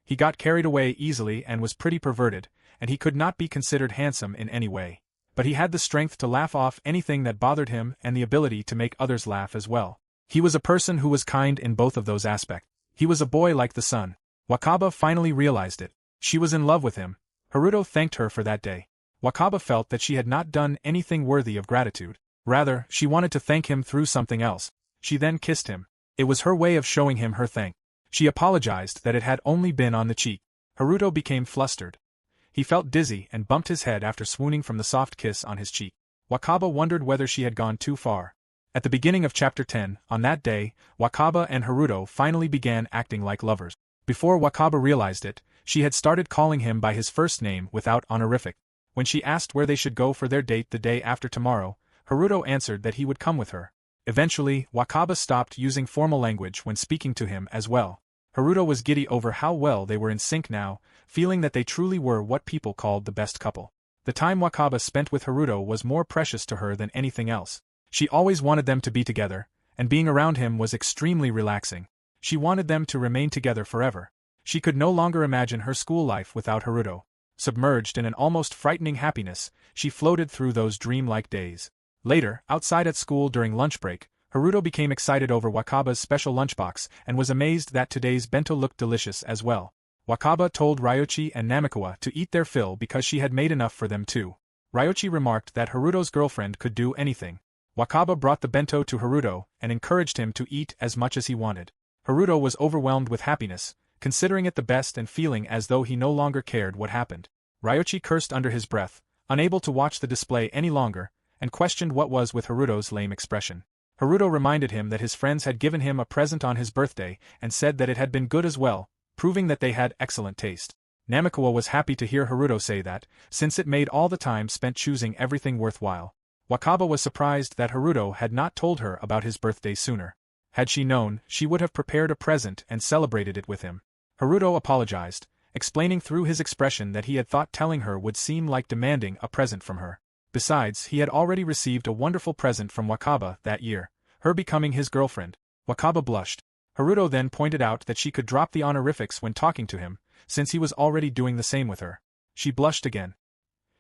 S1: He got carried away easily and was pretty perverted, and he could not be considered handsome in any way. But he had the strength to laugh off anything that bothered him and the ability to make others laugh as well. He was a person who was kind in both of those aspects. He was a boy like the sun. Wakaba finally realized it. She was in love with him. Haruto thanked her for that day. Wakaba felt that she had not done anything worthy of gratitude. Rather, she wanted to thank him through something else. She then kissed him. It was her way of showing him her thanks. She apologized that it had only been on the cheek. Haruto became flustered. He felt dizzy and bumped his head after swooning from the soft kiss on his cheek. Wakaba wondered whether she had gone too far. At the beginning of Chapter 10, on that day, Wakaba and Haruto finally began acting like lovers. Before Wakaba realized it, she had started calling him by his first name without honorific. When she asked where they should go for their date the day after tomorrow, Haruto answered that he would come with her. Eventually, Wakaba stopped using formal language when speaking to him as well. Haruto was giddy over how well they were in sync now, feeling that they truly were what people called the best couple. The time Wakaba spent with Haruto was more precious to her than anything else. She always wanted them to be together, and being around him was extremely relaxing. She wanted them to remain together forever. She could no longer imagine her school life without Haruto. Submerged in an almost frightening happiness, she floated through those dreamlike days. Later, outside at school during lunch break, Haruto became excited over Wakaba's special lunchbox and was amazed that today's bento looked delicious as well. Wakaba told Ryochi and Namikawa to eat their fill because she had made enough for them too. Ryochi remarked that Haruto's girlfriend could do anything. Wakaba brought the bento to Haruto and encouraged him to eat as much as he wanted. Haruto was overwhelmed with happiness, considering it the best and feeling as though he no longer cared what happened. Ryochi cursed under his breath, unable to watch the display any longer, and questioned what was with Haruto's lame expression. Haruto reminded him that his friends had given him a present on his birthday and said that it had been good as well, proving that they had excellent taste. Namikawa was happy to hear Haruto say that, since it made all the time spent choosing everything worthwhile. Wakaba was surprised that Haruto had not told her about his birthday sooner. Had she known, she would have prepared a present and celebrated it with him. Haruto apologized, explaining through his expression that he had thought telling her would seem like demanding a present from her. Besides, he had already received a wonderful present from Wakaba that year, her becoming his girlfriend. Wakaba blushed. Haruto then pointed out that she could drop the honorifics when talking to him, since he was already doing the same with her. She blushed again.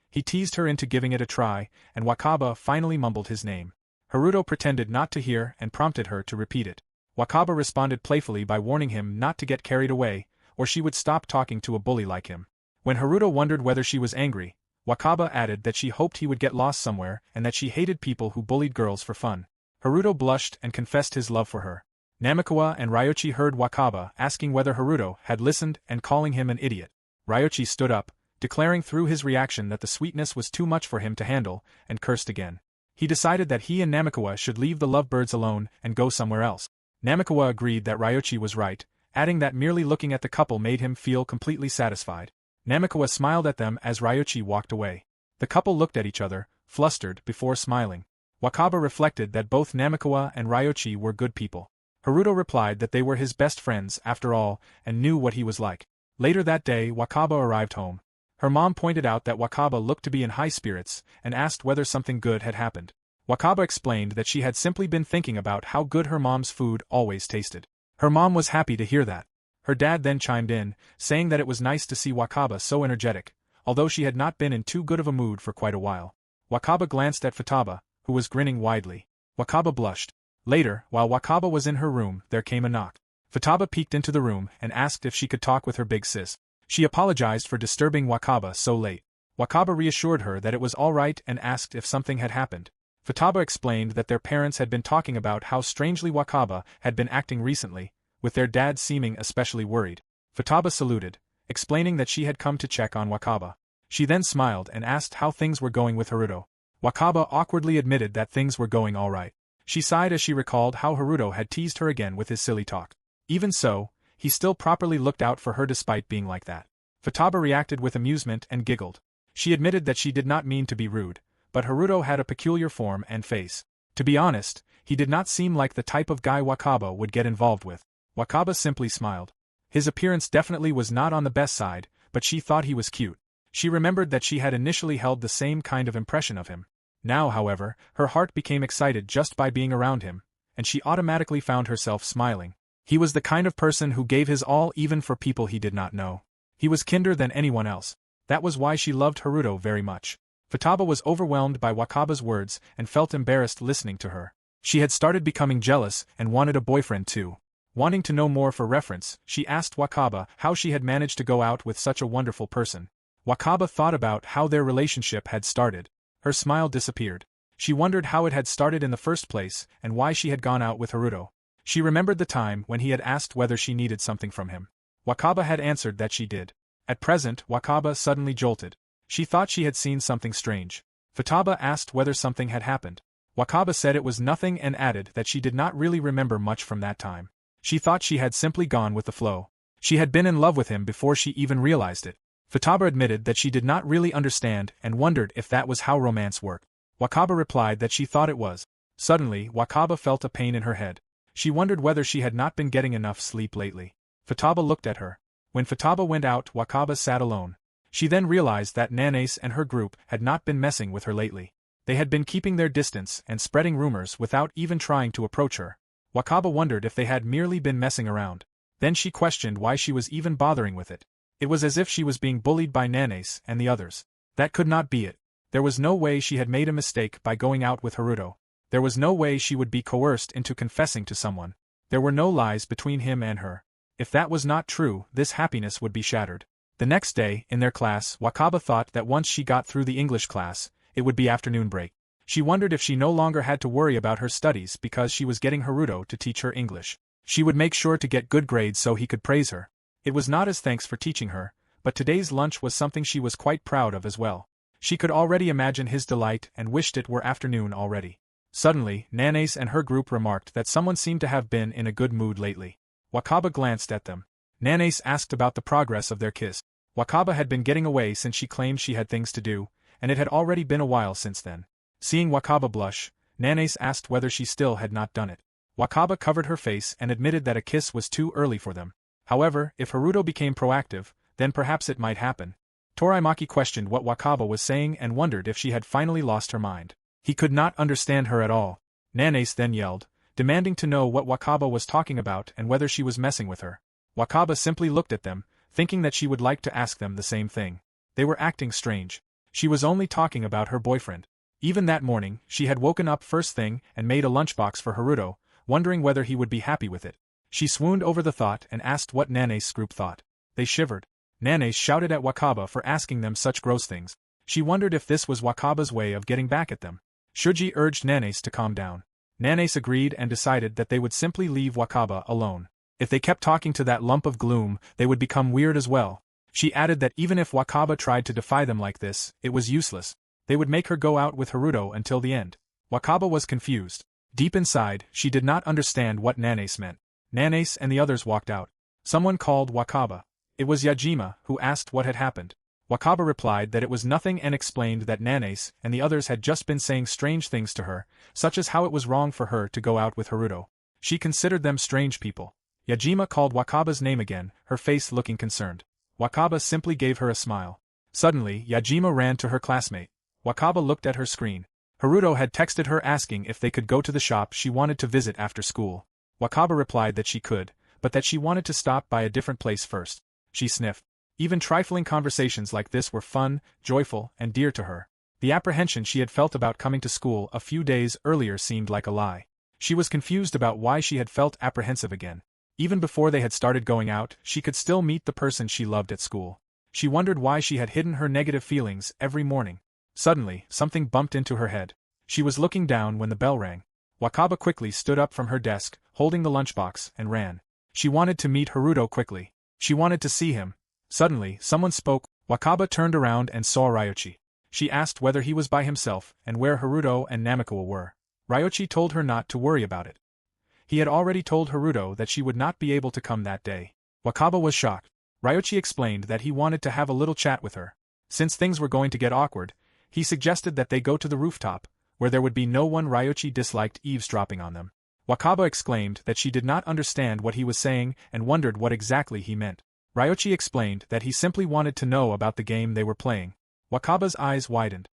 S1: He teased her into giving it a try, and Wakaba finally mumbled his name. Haruto pretended not to hear and prompted her to repeat it. Wakaba responded playfully by warning him not to get carried away, or she would stop talking to a bully like him. When Haruto wondered whether she was angry, Wakaba added that she hoped he would get lost somewhere and that she hated people who bullied girls for fun. Haruto blushed and confessed his love for her. Namikawa and Ryochi heard Wakaba asking whether Haruto had listened and calling him an idiot. Ryochi stood up, declaring through his reaction that the sweetness was too much for him to handle, and cursed again. He decided that he and Namikawa should leave the lovebirds alone and go somewhere else. Namikawa agreed that Ryochi was right, adding that merely looking at the couple made him feel completely satisfied. Namikawa smiled at them as Ryochi walked away. The couple looked at each other, flustered, before smiling. Wakaba reflected that both Namikawa and Ryochi were good people. Haruto replied that they were his best friends after all and knew what he was like. Later that day, Wakaba arrived home. Her mom pointed out that Wakaba looked to be in high spirits and asked whether something good had happened. Wakaba explained that she had simply been thinking about how good her mom's food always tasted. Her mom was happy to hear that. Her dad then chimed in, saying that it was nice to see Wakaba so energetic, although she had not been in too good of a mood for quite a while. Wakaba glanced at Futaba, who was grinning widely. Wakaba blushed. Later, while Wakaba was in her room, there came a knock. Futaba peeked into the room and asked if she could talk with her big sis. She apologized for disturbing Wakaba so late. Wakaba reassured her that it was all right and asked if something had happened. Futaba explained that their parents had been talking about how strangely Wakaba had been acting recently, with their dad seeming especially worried. Futaba saluted, explaining that she had come to check on Wakaba. She then smiled and asked how things were going with Haruto. Wakaba awkwardly admitted that things were going all right. She sighed as she recalled how Haruto had teased her again with his silly talk. Even so, he still properly looked out for her despite being like that. Futaba reacted with amusement and giggled. She admitted that she did not mean to be rude, but Haruto had a peculiar form and face. To be honest, he did not seem like the type of guy Wakaba would get involved with. Wakaba simply smiled. His appearance definitely was not on the best side, but she thought he was cute. She remembered that she had initially held the same kind of impression of him. Now, however, her heart became excited just by being around him, and she automatically found herself smiling. He was the kind of person who gave his all even for people he did not know. He was kinder than anyone else. That was why she loved Haruto very much. Futaba was overwhelmed by Wakaba's words and felt embarrassed listening to her. She had started becoming jealous and wanted a boyfriend too. Wanting to know more for reference, she asked Wakaba how she had managed to go out with such a wonderful person. Wakaba thought about how their relationship had started. Her smile disappeared. She wondered how it had started in the first place and why she had gone out with Haruto. She remembered the time when he had asked whether she needed something from him. Wakaba had answered that she did. At present, Wakaba suddenly jolted. She thought she had seen something strange. Futaba asked whether something had happened. Wakaba said it was nothing and added that she did not really remember much from that time. She thought she had simply gone with the flow. She had been in love with him before she even realized it. Futaba admitted that she did not really understand and wondered if that was how romance worked. Wakaba replied that she thought it was. Suddenly, Wakaba felt a pain in her head. She wondered whether she had not been getting enough sleep lately. Futaba looked at her. When Futaba went out, Wakaba sat alone. She then realized that Nanace and her group had not been messing with her lately. They had been keeping their distance and spreading rumors without even trying to approach her. Wakaba wondered if they had merely been messing around. Then she questioned why she was even bothering with it. It was as if she was being bullied by Nanace and the others. That could not be it. There was no way she had made a mistake by going out with Haruto. There was no way she would be coerced into confessing to someone. There were no lies between him and her. If that was not true, this happiness would be shattered. The next day, in their class, Wakaba thought that once she got through the English class, it would be afternoon break. She wondered if she no longer had to worry about her studies because she was getting Haruto to teach her English. She would make sure to get good grades so he could praise her. It was not as thanks for teaching her, but today's lunch was something she was quite proud of as well. She could already imagine his delight and wished it were afternoon already. Suddenly, Nanace and her group remarked that someone seemed to have been in a good mood lately. Wakaba glanced at them. Nanace asked about the progress of their kiss. Wakaba had been getting away since she claimed she had things to do, and it had already been a while since then. Seeing Wakaba blush, Nanace asked whether she still had not done it. Wakaba covered her face and admitted that a kiss was too early for them. However, if Haruto became proactive, then perhaps it might happen. Toraimaki questioned what Wakaba was saying and wondered if she had finally lost her mind. He could not understand her at all. Nanace then yelled, demanding to know what Wakaba was talking about and whether she was messing with her. Wakaba simply looked at them, thinking that she would like to ask them the same thing. They were acting strange. She was only talking about her boyfriend. Even that morning, she had woken up first thing and made a lunchbox for Haruto, wondering whether he would be happy with it. She swooned over the thought and asked what Nane's group thought. They shivered. Nane shouted at Wakaba for asking them such gross things. She wondered if this was Wakaba's way of getting back at them. Shuji urged Nanes to calm down. Nanes agreed and decided that they would simply leave Wakaba alone. If they kept talking to that lump of gloom, they would become weird as well. She added that even if Wakaba tried to defy them like this, it was useless. They would make her go out with Haruto until the end. Wakaba was confused. Deep inside, she did not understand what Nanes meant. Nanes and the others walked out. Someone called Wakaba. It was Yajima, who asked what had happened. Wakaba replied that it was nothing and explained that Nanes and the others had just been saying strange things to her, such as how it was wrong for her to go out with Haruto. She considered them strange people. Yajima called Wakaba's name again, her face looking concerned. Wakaba simply gave her a smile. Suddenly, Yajima ran to her classmate. Wakaba looked at her screen. Haruto had texted her asking if they could go to the shop she wanted to visit after school. Wakaba replied that she could, but that she wanted to stop by a different place first. She sniffed. Even trifling conversations like this were fun, joyful, and dear to her. The apprehension she had felt about coming to school a few days earlier seemed like a lie. She was confused about why she had felt apprehensive again. Even before they had started going out, she could still meet the person she loved at school. She wondered why she had hidden her negative feelings every morning. Suddenly, something bumped into her head. She was looking down when the bell rang. Wakaba quickly stood up from her desk, holding the lunchbox, and ran. She wanted to meet Haruto quickly. She wanted to see him. Suddenly, someone spoke. Wakaba turned around and saw Ryochi. She asked whether he was by himself and where Haruto and Namikawa were. Ryochi told her not to worry about it. He had already told Haruto that she would not be able to come that day. Wakaba was shocked. Ryochi explained that he wanted to have a little chat with her. Since things were going to get awkward, he suggested that they go to the rooftop, where there would be no one. Ryochi disliked eavesdropping on them. Wakaba exclaimed that she did not understand what he was saying and wondered what exactly he meant. Ryochi explained that he simply wanted to know about the game they were playing. Wakaba's eyes widened.